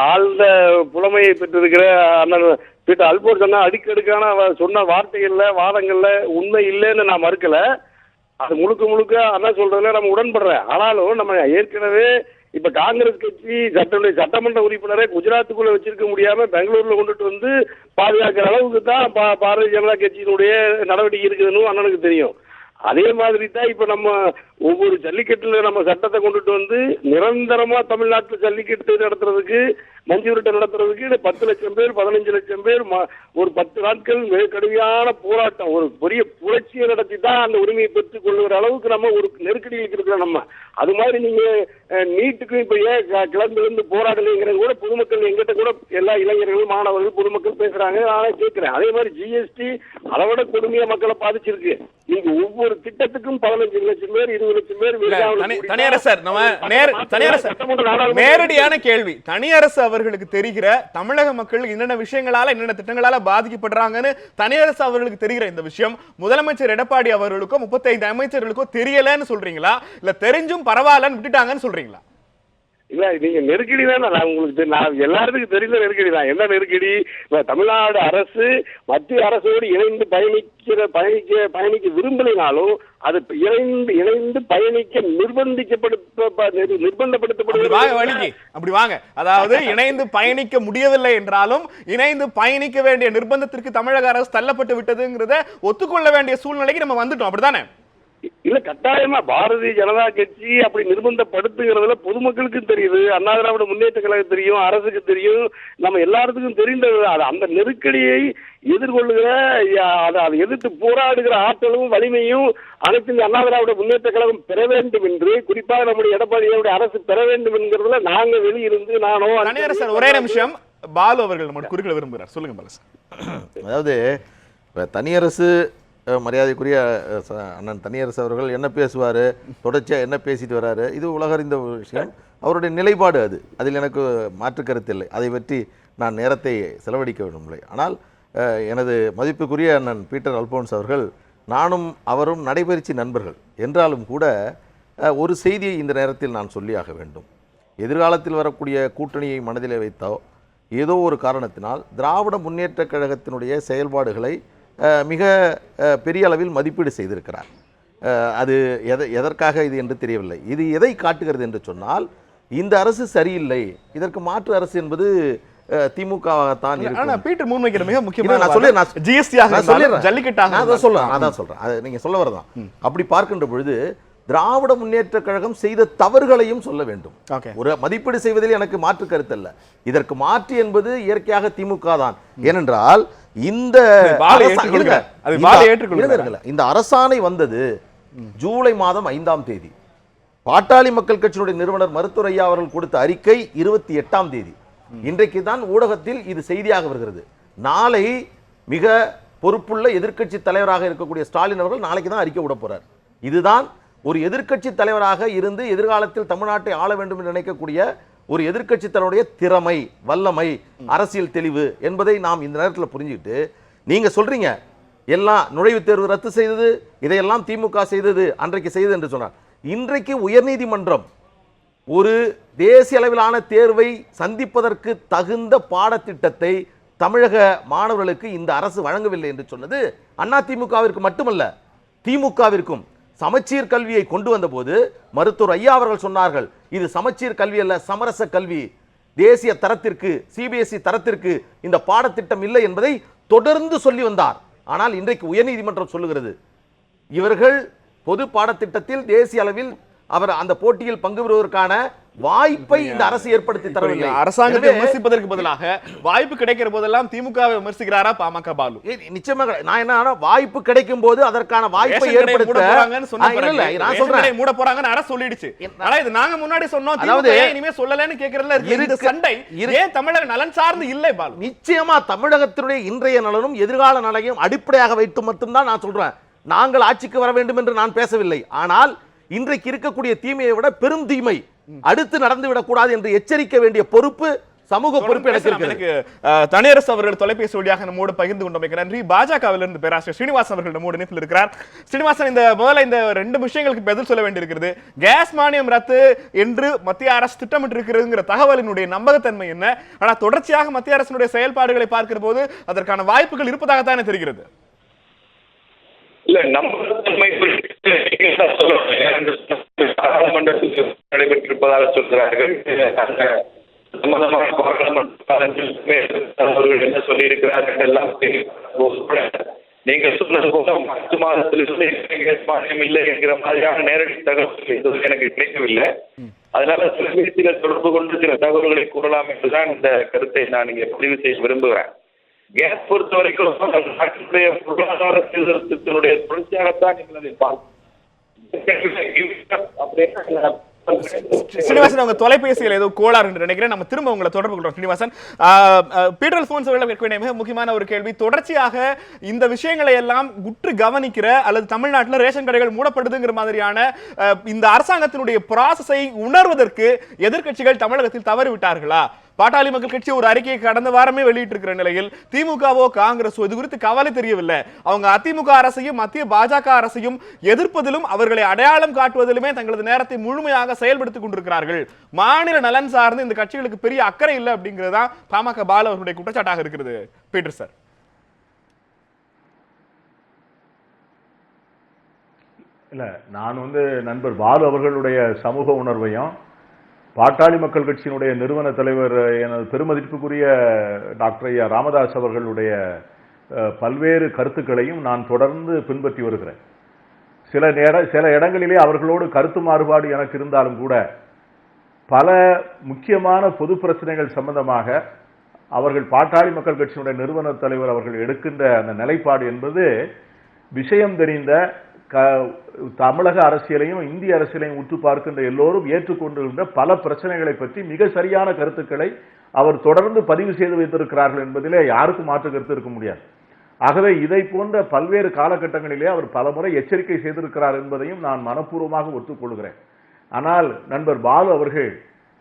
H: ஆழ்ந்த புலமையை பெற்றிருக்கிற அண்ணன் பீட்டர் அல்போன்ஸ் சொன்ன அடுக்கடுக்கான சொன்ன வார்த்தைகள்ல வாதங்கள்ல உண்மை இல்லைன்னு நான் மறுக்கல. அது முழுக்க அண்ணா சொல்றதுல நம்ம உடன்படுறேன். ஆனாலும் நம்ம ஏற்கனவே இப்ப காங்கிரஸ் கட்சி சட்டமன்ற உறுப்பினரை குஜராத்துக்குள்ள வச்சிருக்க முடியாம பெங்களூர்ல கொண்டுட்டு வந்து பாதுகாக்கிற அளவுக்கு தான் பாரதிய ஜனதா கட்சியினுடைய நடவடிக்கை இருக்குதுன்னு அண்ணனுக்கு தெரியும். அதே மாதிரி தான் இப்ப நம்ம ஒவ்வொரு ஜல்லிக்கட்டுல நம்ம சட்டத்தை கொண்டுட்டு வந்து நிரந்தரமா தமிழ்நாட்டில் ஜல்லிக்கட்டு நடத்துறதுக்கு மஞ்சு விரட்டை நடத்துறதுக்கு 10 லட்சம் பேர் 15 லட்சம் பேர் ஒரு 10 நாட்கள் மிக கடுமையான போராட்டம், ஒரு பெரிய புரட்சியை நடத்தி தான் அந்த உரிமையை பெற்றுக் கொள்ளுகிற அளவுக்கு நம்ம ஒரு நெருக்கடியில் இருக்கிறோம். நம்ம அது மாதிரி நீங்க நீட்டுக்கு இப்ப ஏன் கிளம்பிலிருந்து போராடலைங்கிறது கூட பொதுமக்கள் எங்கிட்ட கூட எல்லா இளைஞர்களும் மாணவர்கள் பொதுமக்கள் பேசுறாங்க. நானே கேட்கிறேன். அதே மாதிரி ஜிஎஸ்டி அளவிட கொடுமையா மக்களை பாதிச்சிருக்கு. நீங்க ஒவ்வொரு திட்டத்துக்கும் 15 லட்சம் பேர் 20 லட்சம் பேர்
A: நேரடியான கேள்வி. தனியரசு அவர்களுக்கு தெரிகிற தமிழக மக்கள் என்னென்ன விஷயங்களால என்னென்ன திட்டங்களால பாதிக்கப்படுறாங்கன்னு தனியரசு அவர்களுக்கு தெரிகிற இந்த விஷயம் முதலமைச்சர் எடப்பாடி அவர்களுக்கோ 35 அமைச்சர்களுக்கோ தெரியலன்னு சொல்றீங்களா, இல்ல தெரிஞ்சும் பரவாயில்லன்னு விட்டுட்டாங்கன்னு சொல்றீங்களா?
H: இல்ல நீங்க நெருக்கடி தான். நான் உங்களுக்கு எல்லாத்துக்கும் தெரிந்த நெருக்கடி தான். என்ன நெருக்கடி? தமிழ்நாடு அரசு மத்திய அரசோடு இணைந்து பயணிக்க விரும்பலினாலும் அது இணைந்து பயணிக்க
A: நிர்பந்தப்படுத்தப்படுகிறது. அப்படி வாங்க. அதாவது இணைந்து பயணிக்க முடியவில்லை என்றாலும் இணைந்து பயணிக்க வேண்டிய நிர்பந்தத்திற்கு தமிழக அரசு தள்ளப்பட்டு விட்டதுங்கிறத ஒத்துக்கொள்ள வேண்டிய சூழ்நிலைக்கு நம்ம வந்துட்டோம். அப்படித்தானே?
H: இல்ல கட்டாயமா பாரதிய ஜனதா கட்சி அப்படி நிர்பந்தப்படுத்துகிறதுல பொதுமக்களுக்கு தெரியுது, அண்ணா திராவிட முன்னேற்ற கழகம் தெரியும், அரசுக்கு தெரியும், நம்ம எல்லாத்துக்கும் தெரிந்தது. அந்த நெருக்கடியை எதிர்கொள்ளுகிற அதை எதிர்த்து போராடுகிற ஆற்றலும் வலிமையும் அனைத்து அண்ணா திராவிட முன்னேற்ற கழகம் பெற வேண்டும் என்று, குறிப்பாக நம்முடைய எடப்பாடியுடைய அரசு பெற வேண்டும் என்கிறதுல நாங்க வெளியிருந்து
A: ஒரே நிமிஷம் பாலு அவர்கள் நம்ம குறுக்கிட விரும்புகிறார். சொல்லுங்க பாலு சார்.
F: அதாவது தனியரசு மரியாதைக்குரிய அண்ணன் தனியரசு அவர்கள் என்ன பேசுவார், தொடர்ச்சியாக என்ன பேசிட்டு வர்றாரு, இது உலகறிந்த ஒரு விஷயம். அவருடைய நிலைப்பாடு அதில் எனக்கு மாற்று கருத்தில்லை. அதை பற்றி நான் நேரத்தை செலவழிக்க விரும்பவில்லை. ஆனால் எனது மதிப்புக்குரிய அண்ணன் பீட்டர் அல்போன்ஸ் அவர்கள், நானும் அவரும் நடைபயிற்சி நண்பர்கள் என்றாலும் கூட ஒரு செய்தியை இந்த நேரத்தில் நான் சொல்லியாக வேண்டும். எதிர்காலத்தில் வரக்கூடிய கூட்டணியை மனதிலே வைத்தோ ஏதோ ஒரு காரணத்தினால் திராவிட முன்னேற்ற கழகத்தினுடைய செயல்பாடுகளை மிக பெரிய அளவில் மதிப்பீடு செய்திருக்கிறார். அது எதற்காக இது என்று தெரியவில்லை. இது எதை காட்டுகிறது என்று சொன்னால், இந்த அரசு சரியில்லை, இதற்கு மாற்று அரசு என்பது திமுகவாகத்தான் இருக்கு.
A: பீட்டர் முன்வைக்கிற மிக முக்கியமான
F: அதான் சொல்றேன். அது நீங்க சொல்ல வரதான். அப்படி பார்க்கின்ற பொழுது திராவிட முன்னேற்ற கழகம் செய்த தவறுகளையும் சொல்ல வேண்டும். ஒரு மதிப்பீடு செய்வதில் எனக்கு மாற்று கருத்து அல்ல. இதற்கு மாற்று என்பது இயற்கையாக திமுக தான். ஏனென்றால் இந்த அரசாணை வந்தது ஜூலை மாதம் 5ஆம் தேதி. பாட்டாளி மக்கள் கட்சியினுடைய நிறுவனர் மருத்துவர் ஐயா அவர்கள் கொடுத்த அறிக்கை 28ஆம் தேதி. இன்றைக்கு தான் ஊடகத்தில் இது செய்தியாக வருகிறது. நாளை மிக பொறுப்புள்ள எதிர்க்கட்சி தலைவராக இருக்கக்கூடிய ஸ்டாலின் அவர்கள் நாளைக்கு தான் அறிக்கை விட போறார். இதுதான் ஒரு எதிர்க்கட்சி தலைவராக இருந்து எதிர்காலத்தில் தமிழ்நாட்டை ஆள வேண்டும் என்று நினைக்கக்கூடிய ஒரு எதிர்க்கட்சி தலைவருடைய திறமை, வல்லமை, அரசியல் தெளிவு என்பதை நாம் இந்த நேரத்தில் புரிஞ்சுக்கிட்டு, நீங்க சொல்றீங்க எல்லாம் நுழைவுத் தேர்வு ரத்து செய்தது, இதையெல்லாம் திமுக செய்தது, அன்றைக்கு செய்தது என்று சொன்னார். இன்றைக்கு உயர்நீதிமன்றம் ஒரு தேசிய அளவிலான தேர்வை சந்திப்பதற்கு தகுந்த பாடத்திட்டத்தை தமிழக மாணவர்களுக்கு இந்த அரசு வழங்கவில்லை என்று சொன்னது அதிமுகவிற்கு மட்டுமல்ல, திமுகவிற்கும். சமச்சீர் கல்வியை கொண்டு வந்த போது மருத்துவர் ஐயா அவர்கள் சொன்னார்கள், இது சமச்சீர் கல்வி அல்ல, சமரச கல்வி, தேசிய தரத்திற்கு சிபிஎஸ்இ தரத்திற்கு இந்த பாடத்திட்டம் இல்லை என்பதை தொடர்ந்து சொல்லி வந்தார். ஆனால் இன்றைக்கு உயர்நீதிமன்றம் சொல்லுகிறது, இவர்கள் பொது பாடத்திட்டத்தில் தேசிய அளவில் அவர் அந்த போட்டியில் பங்கு பெறுவதற்கான வாய்ப்பை இந்த அரசு ஏற்படுத்தி தரவில்லை.
A: அரசாங்கத்தை விமர்சிப்பதற்கு பதிலாக வாய்ப்பு கிடைக்கிற போதெல்லாம் திமுக விமர்சிக்கிறாரா பாமக பாலு?
F: நிச்சயமாக நான் என்ன வாய்ப்பு கிடைக்கும் போது அதற்கான வாய்ப்பை ஏற்படுத்த
A: நான் சொல்றேன் மூட போறாங்கன்னு அரசு சொல்லிடுச்சு. ஆனா இது நாங்க முன்னாடி சொன்னோம், அதாவது இனிமே சொல்லலன்னு கேக்குறதுல இந்த சண்டை ஏன் தமிழக நலன் சார்ந்து இல்லை பாலு?
F: நிச்சயமா தமிழகத்தினுடைய இன்றைய நலனும் எதிர்கால நலனையும் அடிப்படையாக வைத்து மட்டும்தான் நான் சொல்றேன். நாங்கள் ஆட்சிக்கு வர வேண்டும் என்று நான் பேசவில்லை. ஆனால் இன்றைக்கு இருக்கக்கூடிய தீமையை விட பெரும் தீமை அடுத்து நடந்துவிடக் கூடாது என்று எச்சரிக்க வேண்டிய பொறுப்பு, சமூக பொறுப்பு எனக்கு.
A: தனியரசு அவர்கள் தொலைபேசி வழியாக நம்மோடு பகிர்ந்து கொண்டமைக்கு நன்றி. பாஜகவிலிருந்து பேராசிரியர் ஸ்ரீனிவாசன் அவர்கள் நம்மோடு இணைப்பில் இருக்கிறார். ஸ்ரீனிவாசன், இந்த ரெண்டு விஷயங்களுக்கு பதில் சொல்ல வேண்டியிருக்கிறது. கேஸ் மானியம் ரத்து என்று மத்திய அரசு திட்டமிட்டு இருக்கிறதுங்கிற தகவலினுடைய நம்பகத்தன்மை என்ன? ஆனா தொடர்ச்சியாக மத்திய அரசினுடைய செயல்பாடுகளை பார்க்கிற போது அதற்கான வாய்ப்புகள் இருப்பதாகத்தானே தெரிகிறது.
I: இல்ல நம்பகத்தன்மை நடைபெற்றிருப்பதாக சொல்கிறார்கள். என்ன சொல்லி இருக்கிறார்கள் எல்லாம் நீங்க சொன்னது போல மார்ச் மாதத்திலிருந்து மானியம் இல்லை என்கிற மாதிரியான நேரடி தகவல்கள் எதுவும் எனக்கு கிடைக்கவில்லை. அதனால தொலைபேசியில தொடர்பு கொண்டு சில தகவல்களை கூறலாம் என்றுதான் இந்த கருத்தை நான் இங்கே பதிவு செய்ய விரும்புகிறேன். கேஸ் பொறுத்த வரைக்கும் நாட்டினுடைய பொருளாதார சீர்திருத்தத்தினுடைய தொடர்ச்சியாகத்தான் நீங்கள் அதை பார்க்கணும்.
A: ஸ்ரீனிவாசன், அவங்க தொலைபேசியில் ஏதோ கோளாறு என்று நினைக்கிறேன். நம்ம திரும்ப உங்களை தொடர்பு கொள்றோம். ஸ்ரீனிவாசன், பீட்டர் போன்ஸ் மிக முக்கியமான ஒரு கேள்வி. தொடர்ச்சியாக இந்த விஷயங்களை எல்லாம் உற்று கவனிக்கிற அல்லது தமிழ்நாட்டில் ரேஷன் கடைகள் மூடப்படுதுங்கிற மாதிரியான இந்த அரசாங்கத்தினுடைய ப்ராசஸை உணர்வதற்கு எதிர்க்கட்சிகள் தமிழகத்தில் தவறிவிட்டார்களா? பாட்டாளி மக்கள் கட்சி ஒரு அறிக்கையை கடந்த வாரமே வெளியிட்டு இருக்கிற நிலையில் திமுகவோ காங்கிரஸோ இது குறித்து கவலை தெரியவில்லை. அவங்க அதிமுக அரசையும் மத்திய பாஜக அரசையும் எதிர்ப்பதிலும் அவர்களை அடையாளம் காட்டுவதிலுமே தங்களது நேரத்தை முழுமையாக செயல்படுத்திக் கொண்டிருக்கிறார்கள். மாநில நலன் சார்ந்து இந்த கட்சிகளுக்கு பெரிய அக்கறை இல்லை அப்படிங்கிறது தான் பாமக பாலு அவர்களுடைய குற்றச்சாட்டாக இருக்கிறது. பீட்டர் சார்,
D: இல்ல நான் நண்பர் பாலு அவர்களுடைய சமூக உணர்வையும் பாட்டாளி மக்கள் கட்சியினுடைய நிறுவன தலைவர் எனது பெருமதிப்புக்குரிய டாக்டர் ஐயா ராமதாஸ் அவர்களுடைய பல்வேறு கருத்துக்களையும் நான் தொடர்ந்து பின்பற்றி வருகிறேன். சில இடங்களிலே அவர்களோடு கருத்து மாறுபாடு எனக்கு இருந்தாலும் கூட பல முக்கியமான பொது பிரச்சனைகள் சம்பந்தமாக அவர்கள் பாட்டாளி மக்கள் கட்சியினுடைய நிறுவன தலைவர் அவர்கள் எடுக்கின்ற அந்த நிலைப்பாடு என்பது விஷயம் தெரிந்த தமிழக அரசியலையும் இந்திய அரசியலையும் உற்று பார்க்கின்ற எல்லோரும் ஏற்றுக்கொண்டிருக்கின்ற பல பிரச்சனைகளை பற்றி மிக சரியான கருத்துக்களை அவர் தொடர்ந்து பதிவு செய்து வைத்திருக்கிறார்கள் என்பதிலே யாருக்கும் மாற்று கருத்து இருக்க முடியாது. ஆகவே இதை போன்ற பல்வேறு காலகட்டங்களிலே அவர் பலமுறை எச்சரிக்கை செய்திருக்கிறார் என்பதையும் நான் மனப்பூர்வமாக ஒத்துக்கொள்கிறேன். ஆனால் நண்பர் பாலு அவர்கள்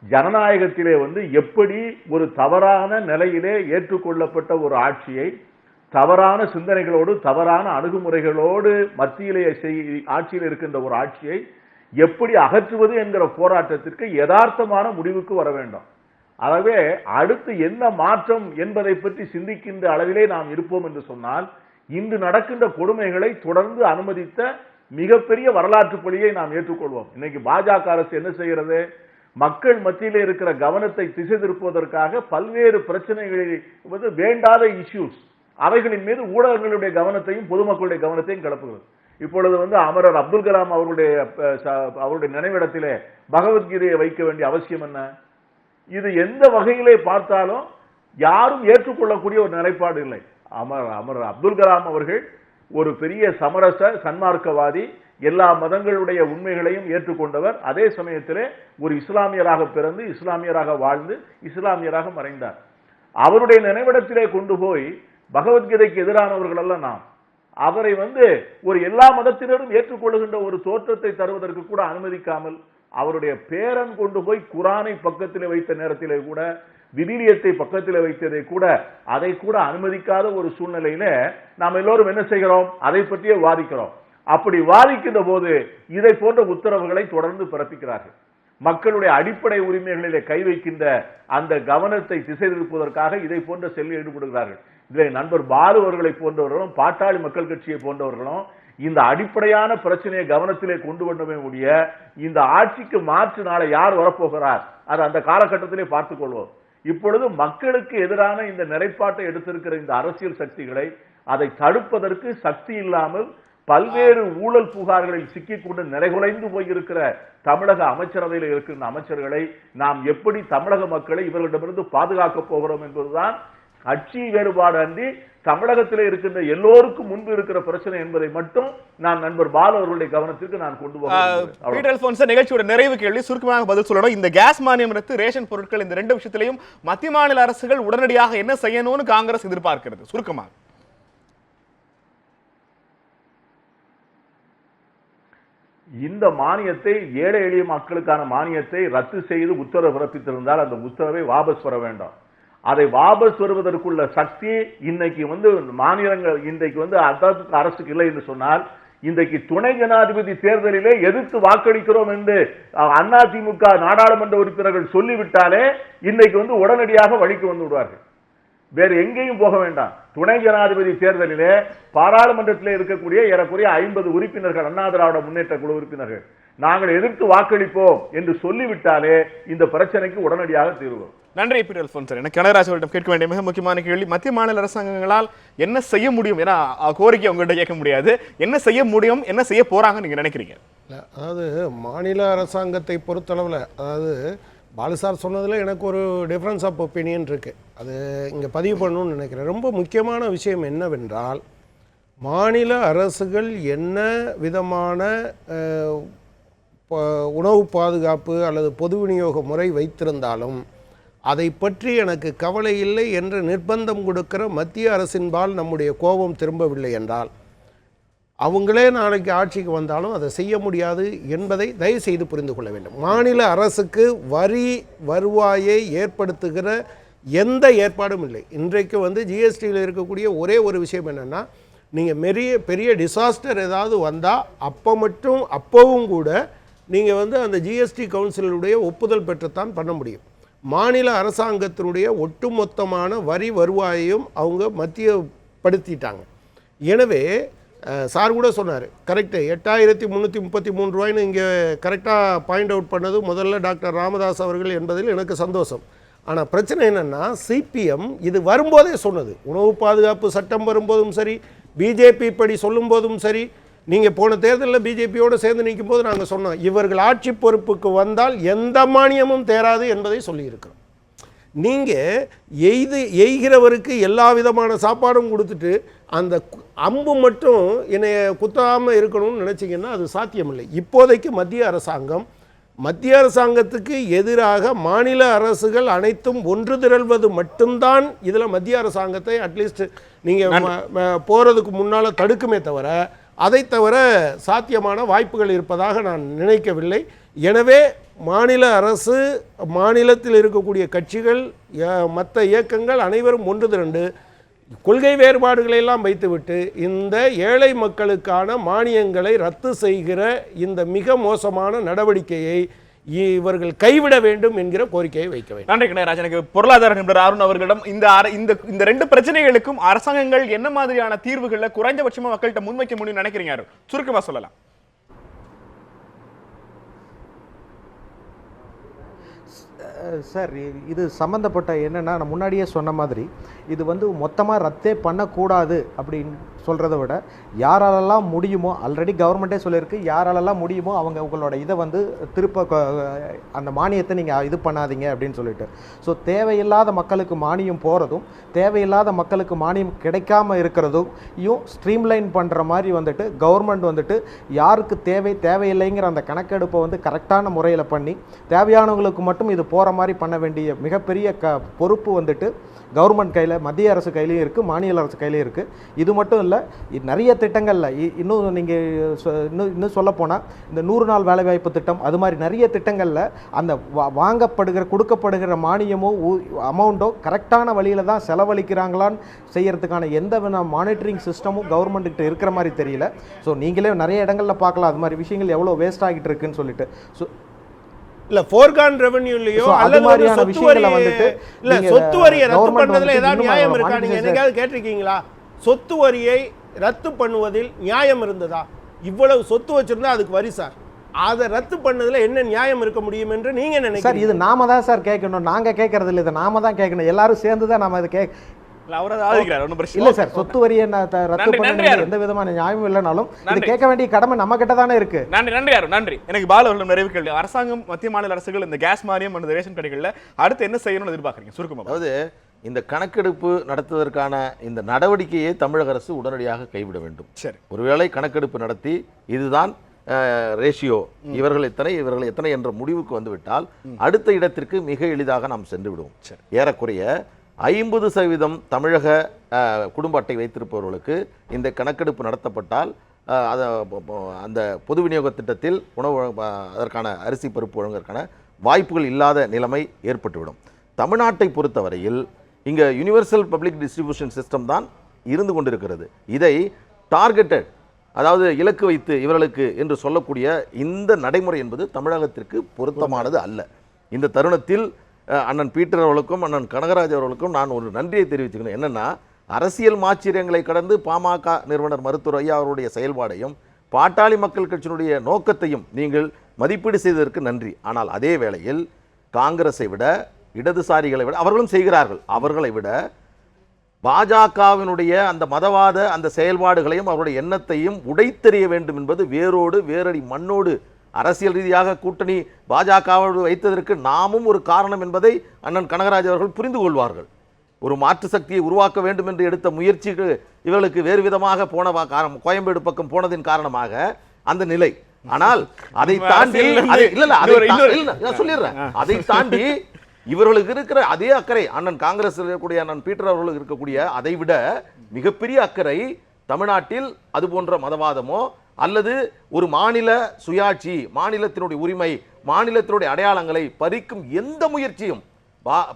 D: ஜனநாயகத்திலே எப்படி ஒரு தவறான நிலையிலே ஏற்றுக்கொள்ளப்பட்ட ஒரு ஆட்சியை தவறான சிந்தனைகளோடு தவறான அணுகுமுறைகளோடு மத்தியிலே ஆட்சியில் இருக்கின்ற ஒரு ஆட்சியை எப்படி அகற்றுவது என்கிற போராட்டத்திற்கு யதார்த்தமான முடிவுக்கு வர வேண்டும். ஆகவே அடுத்து என்ன மாற்றம் என்பதை பற்றி சிந்திக்கின்ற அளவிலே நாம் இருப்போம் என்று சொன்னால் இன்று நடக்கின்ற கொடுமைகளை தொடர்ந்து அனுமதித்த மிகப்பெரிய வரலாற்று பழியை நாம் ஏற்றுக்கொள்வோம். இன்னைக்கு பாஜக அரசு என்ன செய்கிறது? மக்கள் மத்தியிலே இருக்கிற கவனத்தை திசை திருப்புவதற்காக பல்வேறு பிரச்சனைகளில் வேண்டாத இஷ்யூஸ் அவைகளின் மீது ஊடகங்களுடைய கவனத்தையும் பொதுமக்களுடைய கவனத்தையும் கிளப்புகிறது. இப்பொழுது அமரர் அப்துல் கலாம் அவருடைய நினைவிடத்திலே பகவத்கீதையை வைக்க வேண்டிய அவசியம் என்ன? இது எந்த வகையிலே பார்த்தாலும் யாரும் ஏற்றுக்கொள்ளக்கூடிய ஒரு நிலைப்பாடு இல்லை. அமரர் அப்துல் கலாம் அவர்கள் ஒரு பெரிய சமரச சன்மார்க்கவாதி, எல்லா மதங்களுடைய உண்மைகளையும் ஏற்றுக்கொண்டவர். அதே சமயத்திலே ஒரு இஸ்லாமியராக பிறந்து இஸ்லாமியராக வாழ்ந்து இஸ்லாமியராக மறைந்தார். அவருடைய நினைவிடத்திலே கொண்டு போய் பகவத்கீதைக்கு எதிரானவர்கள் அல்ல நாம், அவரை ஒரு எல்லா மதத்தினரும் ஏற்றுக்கொள்ளுகின்ற ஒரு தோற்றத்தை தருவதற்கு கூட அனுமதிக்காமல் அவருடைய பேரன் கொண்டு போய் குரானை பக்கத்திலே வைத்த நேரத்திலே கூட விவிலியத்தை பக்கத்திலே வைத்ததை கூட அதை கூட அனுமதிக்காத ஒரு சூழ்நிலையில நாம் எல்லோரும் என்ன செய்கிறோம்? அதை பற்றியே வாதிக்கிறோம். அப்படி வாதிக்கின்ற போது இதை போன்ற உத்தரவுகளை தொடர்ந்து பிறப்பிக்கிறார்கள். மக்களுடைய அடிப்படை உரிமைகளிலே கை வைக்கின்ற அந்த கவனத்தை திசை திருப்புவதற்காக இதை போன்ற செல்ல ஈடுபடுகிறார்கள். இதில் நண்பர் பாலு அவர்களை போன்றவர்களும் பாட்டாளி மக்கள் கட்சியை போன்றவர்களும் இந்த அடிப்படையான பிரச்சனையை கவனத்திலே கொண்டு வந்தமே முடிய இந்த ஆட்சிக்கு மாற்று நாளை யார் வரப்போகிறார் அது அந்த காலகட்டத்திலே பார்த்துக் கொள்வோம். இப்பொழுது மக்களுக்கு எதிரான இந்த நிலைப்பாட்டை எடுத்திருக்கிற இந்த அரசியல் சக்திகளை அதை தடுப்பதற்கு சக்தி இல்லாமல் பல்வேறு ஊழல் புகார்களில் சிக்கிக்கொண்டு நிலைகுலைந்து போயிருக்கிற தமிழக அமைச்சரவையில் இருக்கின்ற அமைச்சர்களை நாம் எப்படி தமிழக மக்களை இவர்களிடமிருந்து பாதுகாக்க போகிறோம் என்பதுதான் கட்சி வேறுபாடு அன்றி தமிழகத்தில் இருக்கின்ற எல்லோருக்கும் முன்பு இருக்கிற பிரச்சனை என்பதை மட்டும் நான் நண்பர் பாலு அவர்களுடைய கவனத்திற்கு நான் கொண்டு
A: போகிறேன். நிகழ்ச்சியோட நிறைவு கேள்வி சுருக்கமாக பதில் சொல்லணும். இந்த கேஸ் மானியம் ரத்து, ரேஷன் பொருட்கள், இந்த ரெண்டு விஷயத்திலையும் மத்திய மாநில அரசுகள் உடனடியாக என்ன செய்யணும்னு காங்கிரஸ் எதிர்பார்க்கிறது? சுருக்கமாக
D: இந்த மானியத்தை, ஏழை எளிய மக்களுக்கான மானியத்தை ரத்து செய்து உத்தரவு பிறப்பித்திருந்தால் அந்த உத்தரவை வாபஸ் பெற வேண்டும். அதை வாபஸ் வருவதற்குள்ள சக்தி இன்னைக்கு மாநிலங்கள் இன்றைக்கு அரசுக்கு இல்லை என்று சொன்னால், இன்றைக்கு துணை ஜனாதிபதி தேர்தலிலே எதிர்த்து வாக்களிக்கிறோம் என்று அதிமுக நாடாளுமன்ற உறுப்பினர்கள் சொல்லிவிட்டாலே இன்னைக்கு உடனடியாக வழிக்கு வந்து விடுவார்கள். வேறு எங்கேயும் போக வேண்டாம். துணை ஜனாதிபதி தேர்தலிலே பாராளுமன்றத்தில் இருக்கக்கூடிய ஏறக்குறைய 50 உறுப்பினர்கள், அண்ணா திராவிட முன்னேற்ற குழு உறுப்பினர்கள், நாங்கள் எதிர்த்து வாக்களிப்போம் என்று சொல்லிவிட்டாலே இந்த பிரச்சனைக்கு உடனடியாக தீர்வு.
A: நன்றி பீட்டர் அல்போன்ஸ். எனக்கு கனகராஜ் அவர்களிடம் கேட்க வேண்டிய மிக முக்கியமான கேள்வி, மத்திய மாநில அரசாங்கங்களால் என்ன செய்ய முடியும்? ஏன்னா கோரிக்கை உங்கள்கிட்ட கேட்க முடியாது. என்ன செய்ய முடியும், என்ன செய்ய போறாங்க நீங்க நினைக்கிறீங்க?
E: அதாவது மாநில அரசாங்கத்தை பொறுத்தளவில், அதாவது பாலுசார் சொன்னதில் எனக்கு ஒரு டிஃப்ரென்ஸ் ஆஃப் ஒப்பீனியன் இருக்குது. அது இங்கே பதிவு பண்ணணும்னு நினைக்கிறேன். ரொம்ப முக்கியமான விஷயம் என்னவென்றால், மாநில அரசுகள் என்ன விதமான உணவு பாதுகாப்பு அல்லது பொது விநியோக முறை வைத்திருந்தாலும் அதை பற்றி எனக்கு கவலை இல்லை என்று நிர்பந்தம் கொடுக்கிற மத்திய அரசின்பால் நம்முடைய கோபம் திரும்பவில்லை என்றால், அவங்களே நாளைக்கு ஆட்சிக்கு வந்தாலும் அதை செய்ய முடியாது என்பதை தயவு செய்து புரிந்து கொள்ள வேண்டும். மாநில அரசுக்கு வரி வருவாயை ஏற்படுத்துகிற எந்த ஏற்பாடும் இல்லை. இன்றைக்கு ஜிஎஸ்டியில் இருக்கக்கூடிய ஒரே ஒரு விஷயம் என்னென்னா, நீங்கள் பெரிய டிசாஸ்டர் ஏதாவது வந்தால் அப்போவும் கூட நீங்கள் அந்த ஜிஎஸ்டி கவுன்சிலுடைய ஒப்புதல் பெற்றுத்தான் பண்ண முடியும். மாநில அரசாங்கத்தினுடைய ஒட்டுமொத்தமான வரி வருவாயையும் அவங்க மத்தியப்படுத்திட்டாங்க. எனவே சார் கூட சொன்னார், கரெக்டு, 8333 ரூபாய்னு இங்கே கரெக்டாக பாயிண்ட் அவுட் பண்ணது முதல்ல டாக்டர் ராமதாஸ் அவர்கள் என்பதில் எனக்கு சந்தோஷம். ஆனால் பிரச்சனை என்னென்னா, சிபிஎம் இது வரும்போதே சொன்னது, உணவு பாதுகாப்பு சட்டம் வரும்போதும் சரி, பிஜேபி படி சொல்லும் போதும் சரி, நீங்கள் போன தேர்தலில் பிஜேபியோடு சேர்ந்து நிற்கும் போது நாங்கள் சொன்னோம், இவர்கள் ஆட்சி பொறுப்புக்கு வந்தால் எந்த மானியமும் தேராது என்பதை சொல்லியிருக்கிறோம். நீங்கள் எய்கிறவருக்கு எல்லா விதமான சாப்பாடும் கொடுத்துட்டு அந்த அம்பு மட்டும் என்னை குத்தாமல் இருக்கணும்னு நினச்சிங்கன்னா அது சாத்தியமில்லை. இப்போதைக்கு மத்திய அரசாங்கத்துக்கு எதிராக மாநில அரசுகள் அனைத்தும் ஒன்று திரள்வது மட்டும்தான் இதில் மத்திய அரசாங்கத்தை அட்லீஸ்ட் நீங்கள் போகிறதுக்கு முன்னால் தடுக்குமே தவிர, அதை தவிர சாத்தியமான வாய்ப்புகள் இருப்பதாக நான் நினைக்கவில்லை. எனவே மாநில அரசு, மாநிலத்தில் இருக்கக்கூடிய கட்சிகள், மற்ற இயக்கங்கள் அனைவரும் ஒன்று திரண்டு கொள்கை வேறுபாடுகளை எல்லாம் வைத்துவிட்டு இந்த ஏழை மக்களுக்கான மானியங்களை ரத்து செய்கிற இந்த மிக மோசமான நடவடிக்கையை இவர்கள் கைவிட வேண்டும் என்கிற கோரிக்கையை வைக்க வேண்டும்.
A: நன்றி கனகராஜ். எனக்கு பொருளாதார நிபுணர் அருண் அவர்களிடம் இந்த ரெண்டு பிரச்சனைகளுக்கும் அரசாங்கங்கள் என்ன மாதிரியான தீர்வுகளை குறைந்தபட்சமா மக்கள்கிட்ட முன்வைக்க முடியும் நினைக்கிறீங்க? சுருக்கமா சொல்லலாம்.
G: சார், இது சம்மந்தப்பட்ட என்னென்னா, நான் முன்னாடியே சொன்ன மாதிரி இது மொத்தமாக ரத்தே பண்ணக்கூடாது அப்படின்னு சொல்கிறத விட, யாராலெல்லாம் முடியுமோ, ஆல்ரெடி கவர்மெண்ட்டே சொல்லியிருக்கு, யாராலெல்லாம் முடியுமோ அவங்க உங்களோட இதை திருப்ப அந்த மானியத்தை நீங்கள் இது பண்ணாதீங்க அப்படின்னு சொல்லிட்டு. ஸோ தேவையில்லாத மக்களுக்கு மானியம் போகிறதும் தேவையில்லாத மக்களுக்கு மானியம் கிடைக்காம இருக்கிறதும் ஸ்ட்ரீம்லைன் பண்ணுற மாதிரி கவர்மெண்ட் யாருக்கு தேவையில்லைங்கிற அந்த கணக்கெடுப்பை கரெக்டான முறையில் பண்ணி தேவையானவங்களுக்கு மட்டும் இது போகிற மாதிரி பண்ண வேண்டிய மிகப்பெரிய பொறுப்பு கவர்மெண்ட் கையில், மத்திய அரசு கையிலையும் இருக்குது, மாநில அரசு கையிலையும் இருக்குது. இது மட்டும் இல்லை, நிறைய திட்டங்களில் இன்னும் நீங்கள் இன்னும் சொல்லப்போனால் இந்த 100 நாள் வேலைவாய்ப்பு திட்டம், அது மாதிரி நிறைய திட்டங்களில் அந்த கொடுக்கப்படுகிற மானியமோ அமௌண்ட்டோ கரெக்டான வழியில் தான் செலவழிக்கிறாங்களான்னு செய்யறதுக்கான எந்த மானிட்டரிங் சிஸ்டமும் கவர்மெண்ட்டுக்கிட்ட இருக்கிற மாதிரி தெரியல. ஸோ நீங்களே நிறைய இடங்களில் பார்க்கலாம் அது மாதிரி விஷயங்கள் எவ்வளோ வேஸ்ட் ஆகிட்டு இருக்குன்னு சொல்லிட்டு. ஸோ
E: இல்ல ஃபோர்கான் ரெவென்யூலயோ அல்லது மாதிரியான விஷயங்களை இல்ல சொத்து வரியை ரத்து பண்றதுல ஏதாவது நியாயம் இருக்கா? நீங்க என்னைக்காவது கேட்டிருக்கீங்களா? சொத்து வரியை ரத்து பண்ணுவதில் நியாயம் இருந்ததா? இவ்வளவு சொத்து வச்சிருந்தா அதுக்கு வரி சார், அதை ரத்து பண்ணதுல என்ன நியாயம் இருக்க முடியும் என்று நீங்க நினைக்கிறீங்க?
G: சார், இது நாம தான் சார் கேட்கணும், நாங்க கேட்கறது இல்லை, இதை நாம தான் கேட்கணும். எல்லாரும் சேர்ந்து தான் நாம இதை
A: அவர் ஆதரிக்கிறார், ஒன்றும் பிரச்சனை
G: இல்ல சார், சொத்து வரியை ரத்து பண்ண எந்த விதமான நியாயமும் இல்லைனாலும் இது கேட்க வேண்டிய கடமை நம்ம கிட்ட தானே இருக்கு.
A: நன்றி யாரும் நன்றி. எனக்கு பால அவர்கள் நிறைவு கேள்வி. அரசாங்கம், மத்திய மாநில அரசுகள் இந்த கேஸ் மானியம் மற்றும் ரேஷன் கடைகள்ல அடுத்து என்ன செய்யணும்னு எதிர்பார்க்குறீங்க சுருக்கமா?
F: அதாவது இந்த கணக்கெடுப்பு நடத்துவதற்கான இந்த நடவடிக்கையை தமிழக அரசு உடனடியாக கைவிட வேண்டும்.
A: சரி,
F: ஒருவேளை கணக்கெடுப்பு நடத்தி இதுதான் ரேஷியோ, இவர்கள் எத்தனை என்ற முடிவுக்கு வந்துவிட்டால் அடுத்த இடத்திற்கு மிக எளிதாக நாம் சென்று விடுவோம். ஏறக்குறைய 50% தமிழக குடும்ப அட்டை வைத்திருப்பவர்களுக்கு இந்த கணக்கெடுப்பு நடத்தப்பட்டால் அந்த பொது விநியோக திட்டத்தில் உணவு அதற்கான அரிசி பருப்பு வழங்குவதற்கான வாய்ப்புகள் இல்லாத நிலைமை ஏற்பட்டுவிடும். தமிழ்நாட்டை பொறுத்தவரையில் இங்கே யூனிவர்சல் பப்ளிக் டிஸ்ட்ரிபியூஷன் சிஸ்டம் தான் இருந்து கொண்டிருக்கிறது. இதை டார்கெட்டட், அதாவது இலக்கு வைத்து இவர்களுக்கு என்று சொல்லக்கூடிய இந்த நடைமுறை என்பது தமிழகத்திற்கு பொருத்தமானது அல்ல. இந்த தருணத்தில் அண்ணன் பீட்டர் அவர்களுக்கும் அண்ணன் கனகராஜ் அவர்களுக்கும் நான் ஒரு நன்றியை தெரிவிச்சுக்கணும். என்னென்னா, அரசியல் மாச்சரியங்களை கடந்து பாமக நிறுவனர் மருத்துவர் ஐயா அவருடைய செயல்பாடையும் பாட்டாளி மக்கள் கட்சியினுடைய நோக்கத்தையும் நீங்கள் மதிப்பீடு செய்ததற்கு நன்றி. ஆனால் அதே வேளையில் காங்கிரஸை விட, இடதுசாரிகளை விட, அவர்களும் செய்கிறார்கள், அவர்களை விட பாஜகவினுடைய அந்த மதவாத அந்த செயல்பாடுகளையும் அவருடைய எண்ணத்தையும் உடைத்தெறிய வேண்டும் என்பது வேரடி மண்ணோடு அரசியல் ரீதியாக கூட்டணி பாஜகவோடு வைத்ததற்கு நாமும் ஒரு காரணம் என்பதை அண்ணன் கனகராஜ் அவர்கள் புரிந்து கொள்வார்கள். ஒரு மாற்று சக்தியை உருவாக்க வேண்டும் என்று எடுத்த முயற்சிக்கு இவர்களுக்கு வேறு விதமாக போன கோயம்பேடு பக்கம் போனதின் காரணமாக அந்த நிலை. ஆனால் அதை தாண்டி சொல்லிடுறேன், அதை தாண்டி இவர்களுக்கு இருக்கிற அதே அக்கறை, அண்ணன் காங்கிரஸ் இருக்கக்கூடிய அண்ணன் பீட்டர் அவர்களுக்கு இருக்கக்கூடிய அதை விட மிகப்பெரிய அக்கறை தமிழ்நாட்டில் அது போன்ற மதவாதமோ அல்லது ஒரு மாநில சுயாட்சி, மாநிலத்தினுடைய உரிமை, மாநிலத்தினுடைய அடையாளங்களை பறிக்கும் எந்த முயற்சியும்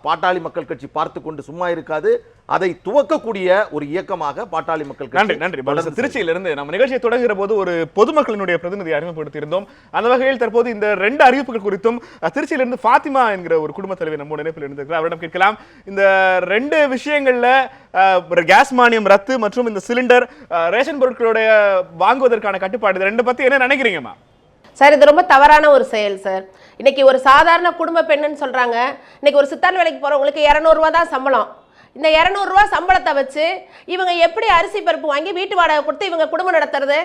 F: பாட்டாளி மக்கள் கட்சி பார்த்து கொண்டு சும்மா இருக்காது. அதை துவக்கக்கூடிய ஒரு இயக்கமாக பாட்டாளி மக்கள் கட்சி.
A: நன்றி. திருச்சியிலிருந்து நம்ம நிகழ்ச்சியை தொடங்குகிற போது ஒரு பொதுமக்களினுடைய பிரதிநிதி அறிமுகப்படுத்தியிருந்தோம். அந்த வகையில் தற்போது இந்த 2 அறிவிப்புகள் குறித்தும் திருச்சியிலிருந்து ஃபாத்திமா என்கிற ஒரு குடும்ப தலைவர் நம்ம இணைப்பில் இருந்திருக்கிறார். அவரிடம் கேட்கலாம், இந்த 2 விஷயங்கள்ல கேஸ் மானியம் ரத்து மற்றும் இந்த சிலிண்டர் ரேஷன் பொருட்களுடைய வாங்குவதற்கான கட்டுப்பாடு, இது 2 பத்தி என்ன நினைக்கிறீங்கம்மா?
J: சார், இது ரொம்ப தவறான ஒரு செயல் சார். இன்னைக்கு ஒரு சாதாரண குடும்ப பெண்ணுன்னு சொல்றாங்க. இன்னைக்கு ஒரு சித்தாள் வேலைக்கு போறவங்களுக்கு 200 ரூபா தான் சம்பளம். இந்த 200 ரூபா சம்பளத்தை வச்சு இவங்க எப்படி அரிசி பருப்பு வாங்கி வீட்டு வாடகை கொடுத்து இவங்க குடும்பம் நடத்துறது?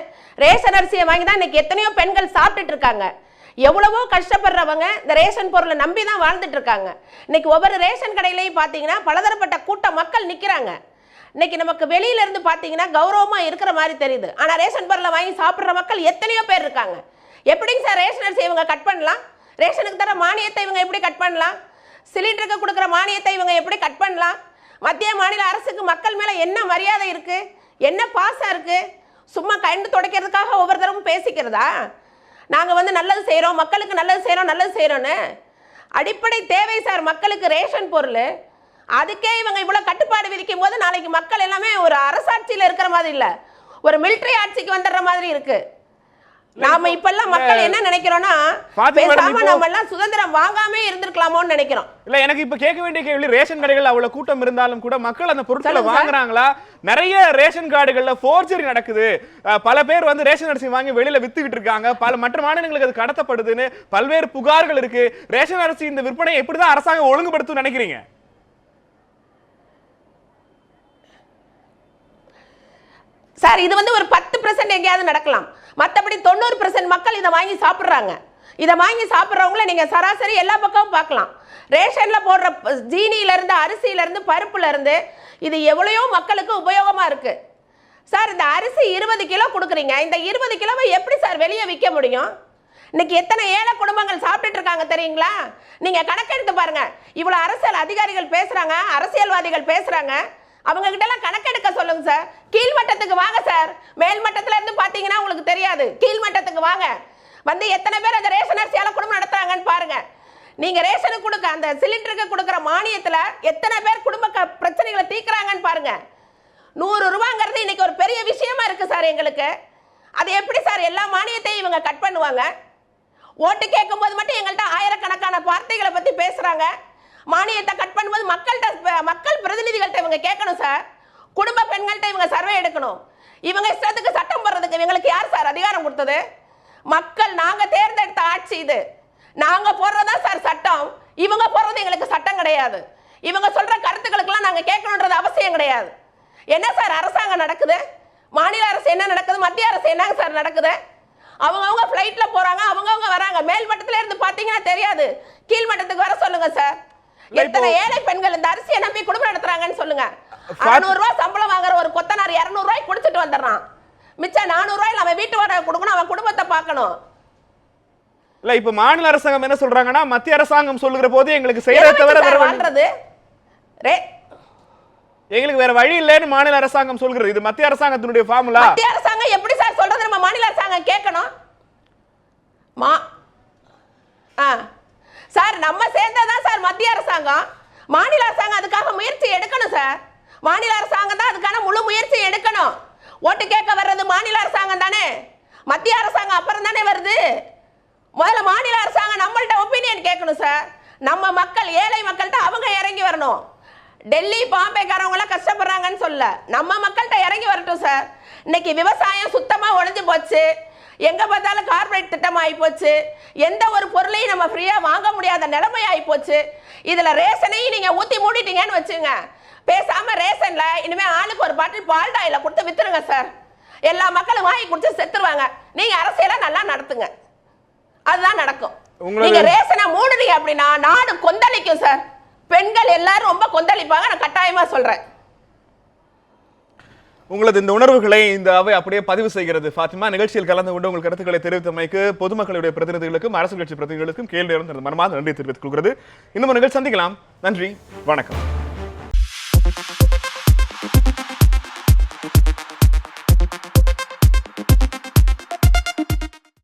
J: ரேஷன் அரிசியை வாங்கி தான் இன்னைக்கு எத்தனையோ பெண்கள் சாப்பிட்டுட்டு இருக்காங்க. எவ்வளவோ கஷ்டப்படுறவங்க இந்த ரேஷன் பொருளை நம்பி தான் வாழ்ந்துட்டு இருக்காங்க. இன்னைக்கு ஒவ்வொரு ரேஷன் கடையிலையும் பார்த்தீங்கன்னா பலதரப்பட்ட கூட்ட மக்கள் நிற்கிறாங்க. இன்னைக்கு நமக்கு வெளியில இருந்து பார்த்தீங்கன்னா கௌரவமா இருக்கிற மாதிரி தெரியுது. ஆனா ரேஷன் பொருளை வாங்கி சாப்பிட்ற மக்கள் எத்தனையோ பேர் இருக்காங்க. எப்படிங்க சார் ரேஷன் அரிசி இவங்க கட் பண்ணலாம்? ரேஷனுக்கு தர மானியத்தை இவங்க எப்படி கட் பண்ணலாம்? சிலிண்டருக்கு கொடுக்குற மானியத்தை இவங்க எப்படி கட் பண்ணலாம்? மத்திய மாநில அரசுக்கு மக்கள் மேல என்ன மரியாதை இருக்கு, என்ன பாசம் இருக்கு? சும்மா கண்டு துடைக்கிறதுக்காக ஒவ்வொரு தரமும் பேசிக்கிறதா? நாங்கள் நல்லது செய்கிறோம், மக்களுக்கு நல்லது செய்கிறோன்னு. அடிப்படை தேவை சார் மக்களுக்கு ரேஷன் பொருள். அதுக்கே இவங்க இவ்வளோ கட்டுப்பாடு விதிக்கும் போது நாளைக்கு மக்கள் எல்லாமே ஒரு அரசாட்சியில் இருக்கிற மாதிரி இல்லை, ஒரு மிலிட்டரி ஆட்சிக்கு வந்துடுற மாதிரி இருக்கு. நாம இப்பெல்லாம் மக்கள் என்ன நினைக்கிறோம்னா, பேசாம நம்ம எல்லாம் சுதந்திரம் வாங்காமே இருந்திருக்கலாமோன்னு நினைக்கிறோம்.
A: இல்ல, எனக்கு இப்ப கேட்க வேண்டிய கேள்வி, ரேஷன் கடைகள் அவ்வளவு கூட்டம் இருந்தாலும் கூட மக்கள் அந்த பொருட்களை வாங்குறாங்களா? நிறைய ரேஷன் கார்டுகள்ல ஃபோர்ஜரி நடக்குது. பல பேர் ரேஷன் அரிசி வாங்கி வெளியில வித்துக்கிட்டு இருக்காங்க. பல மற்ற மாநிலங்களுக்கு அது கடத்தப்படுதுன்னு பல்வேறு புகார்கள் இருக்கு. ரேஷன் அரிசி இந்த விற்பனை எப்படிதான் அரசாங்கம் ஒழுங்குபடுத்தும் நினைக்கிறீங்க?
J: சார், இது ஒரு 10% எங்கேயாவது நடக்கலாம். மற்றபடி 90% மக்கள் இதை வாங்கி சாப்பிட்றாங்க. இதை வாங்கி சாப்பிட்றவங்கள நீங்க சராசரி எல்லா பக்கமும் பார்க்கலாம். ரேஷன்ல போடுற ஜீனியில இருந்து, அரிசியில இருந்து, பருப்புல இருந்து இது எவ்வளவோ மக்களுக்கு உபயோகமா இருக்கு. சார், இந்த அரிசி 20 கிலோ கொடுக்குறீங்க. இந்த 20 கிலோவை எப்படி சார் வெளியே விற்க முடியும்? இன்னைக்கு எத்தனை ஏழை குடும்பங்கள் சாப்பிட்டுட்டு இருக்காங்க தெரியுங்களா? நீங்க கணக்கெடுத்து பாருங்க. இவ்வளவு அரசியல் அதிகாரிகள் பேசுறாங்க, அரசியல்வாதிகள் பேசுறாங்க. அவங்க கிட்ட எல்லாம் கணக்கெடுக்க சொல்லுங்க சார். கீழ்மட்டத்துக்கு வாங்க சார். மேல் மட்டத்துல இருந்து பாத்தீங்கன்னா உங்களுக்கு தெரியாது. கீழ்மட்டத்துக்கு வாங்க. எத்தனை பேர் அந்த ரேஷன் அரிசியால குடும்பம் நடத்துறாங்கன்னு பாருங்க. நீங்க ரேஷனுக்கு கொடுக்க, அந்த சிலிண்டருக்கு கொடுக்குற மானியத்துல எத்தனை பேர் குடும்ப பிரச்சனைகளை தீர்க்கிறாங்கன்னு பாருங்க. 100 ரூபாங்கிறது இன்னைக்கு ஒரு பெரிய விஷயமா இருக்கு சார் எங்களுக்கு. அது எப்படி சார் எல்லா மானியத்தையும் இவங்க கட் பண்ணுவாங்க? ஓட்டு கேட்கும் போது மட்டும் எங்கள்கிட்ட ஆயிரக்கணக்கான வார்த்தைகளை பத்தி பேசுறாங்க. மானியத்தை கட் பண்ணும்போது மக்கள் பிரதிநிதிகள்கிட்ட இவங்க கேட்கணும் சார். குடும்ப பெண்கள்கிட்ட இவங்க சர்வே எடுக்கணும். இவங்க இஷ்டத்துக்கு சட்டம் போடுறதுக்கு இவங்களுக்கு யார் சார் அதிகாரம் கொடுத்தது? மக்கள் நாங்க தேர்ந்தெடுத்த ஆட்சி இது. நாங்க போடுறதா சார் சட்டம். இவங்க போடுறது எங்களுக்கு சட்டம் கிடையாது. இவங்க சொல்ற கருத்துக்களுக்கெல்லாம் நாங்க கேட்கணுன்றது அவசியம் கிடையாது. என்ன சார் அரசாங்கம் நடக்குது? மாநில அரசு என்ன நடக்குது? மத்திய அரசு என்னங்க சார் நடக்குது? அவங்கவுங்க ஃப்ளைட்ல போறாங்க, அவங்கவுங்க வராங்க. மேல் மட்டத்துல இருந்து பாத்தீங்கன்னா தெரியாது, கீழ் மட்டத்துக்கு வர சொல்லுங்க சார். எத்தனை ஏழை பெண்கள் இந்த அரிசியை நம்பி குடும்பம் நடத்துறாங்கன்னு சொல்லுங்க. 600 ரூபாய் சம்பளம் வாங்குற ஒரு கொத்தனார் 200 ரூபாய் குடிச்சிட்டு வந்துடுறான். மிச்சம் 400 ரூபாயில அவன் வீட்டு வாடகை கொடுக்கணும், அவன் குடும்பத்தை பார்க்கணும்.
A: இல்ல இப்ப மாநில அரசாங்கம் என்ன சொல்றாங்கன்னா, மத்திய அரசாங்கம் சொல்லுகிற போது எங்களுக்கு செய்யறத தவிர வேற வாழ்றது எங்களுக்கு வேற வழி இல்லைன்னு மாநில அரசாங்கம் சொல்கிறது. இது மத்திய அரசாங்கத்தினுடைய ஃபார்முலா.
J: மத்திய அரசாங்கம் எப்படி சார் சொல்றது? நம்ம மாநில அரசாங்கம் கேட்கணும். சார் நம்ம சேர்ந்ததான் சார் மத்திய அரசாங்கம். மாநில அரசாங்கம் அதுக்காக முயற்சி எடுக்கணும் சார். மாநில அரசாங்கம் தான் அதுக்கான முழு முயற்சி எடுக்கணும். ஓட்டு கேட்க வர்றது மாநில அரசாங்கம் தானே, மத்திய அரசாங்கம் அப்புறம் தானே வருது. முதல்ல மாநில அரசாங்கம் நம்மள்ட்ட ஒப்பீனியன் கேட்கணும் சார். நம்ம மக்கள், ஏழை மக்கள்கிட்ட அவங்க இறங்கி வரணும். டெல்லி பாம்பேக்காரவங்களாம் கஷ்டப்படுறாங்கன்னு சொல்ல, நம்ம மக்கள்கிட்ட இறங்கி வரட்டும் சார். இன்னைக்கு விவசாயம் சுத்தமா ஒழிஞ்சு போச்சு. எங்க பார்த்தாலும் கார்பரேட் திட்டம் ஆகி போச்சு. எந்த ஒரு பொருளையும் நம்ம ஃப்ரீயா வாங்க முடியாத நிலைமை ஆகி போச்சு. இதுல ரேஷனையும் நீங்க ஊத்தி மூடிட்டீங்கன்னு வச்சுங்க, பேசாம ரேஷன்ல இனிமே ஆளுக்கு ஒரு பாட்டில் பால்டாயில கொடுத்து வித்துருங்க சார். எல்லா மக்களும் வாங்கி குடிச்சு செத்துருவாங்க. நீங்க அரசியலை நல்லா நடத்துங்க, அதுதான் நடக்கும். நீங்க ரேஷனை மூடுறீங்க அப்படின்னா நாடு கொந்தளிக்கும் சார். பெண்கள் எல்லாரும் ரொம்ப கொந்தளிப்பாங்க, நான் கட்டாயமா சொல்றேன்.
A: உங்களது இந்த உணர்வுகளை இந்த அவை அப்படியே பதிவு செய்கிறது. ஃபாத்திமா, நிகழ்ச்சியில் கலந்து கொண்டு உங்கள் கருத்துக்களை தெரிவித்தமைக்கு பொதுமக்களுடைய பிரதிநிதிகளுக்கும் அரசு கட்சி பிரதிநிதிகளுக்கும் கேள்வி மனமார்ந்த நன்றி தெரிவித்துக் கொள்கிறது. இன்னும் நிகழ்ச்சி சந்திக்கலாம். நன்றி, வணக்கம்.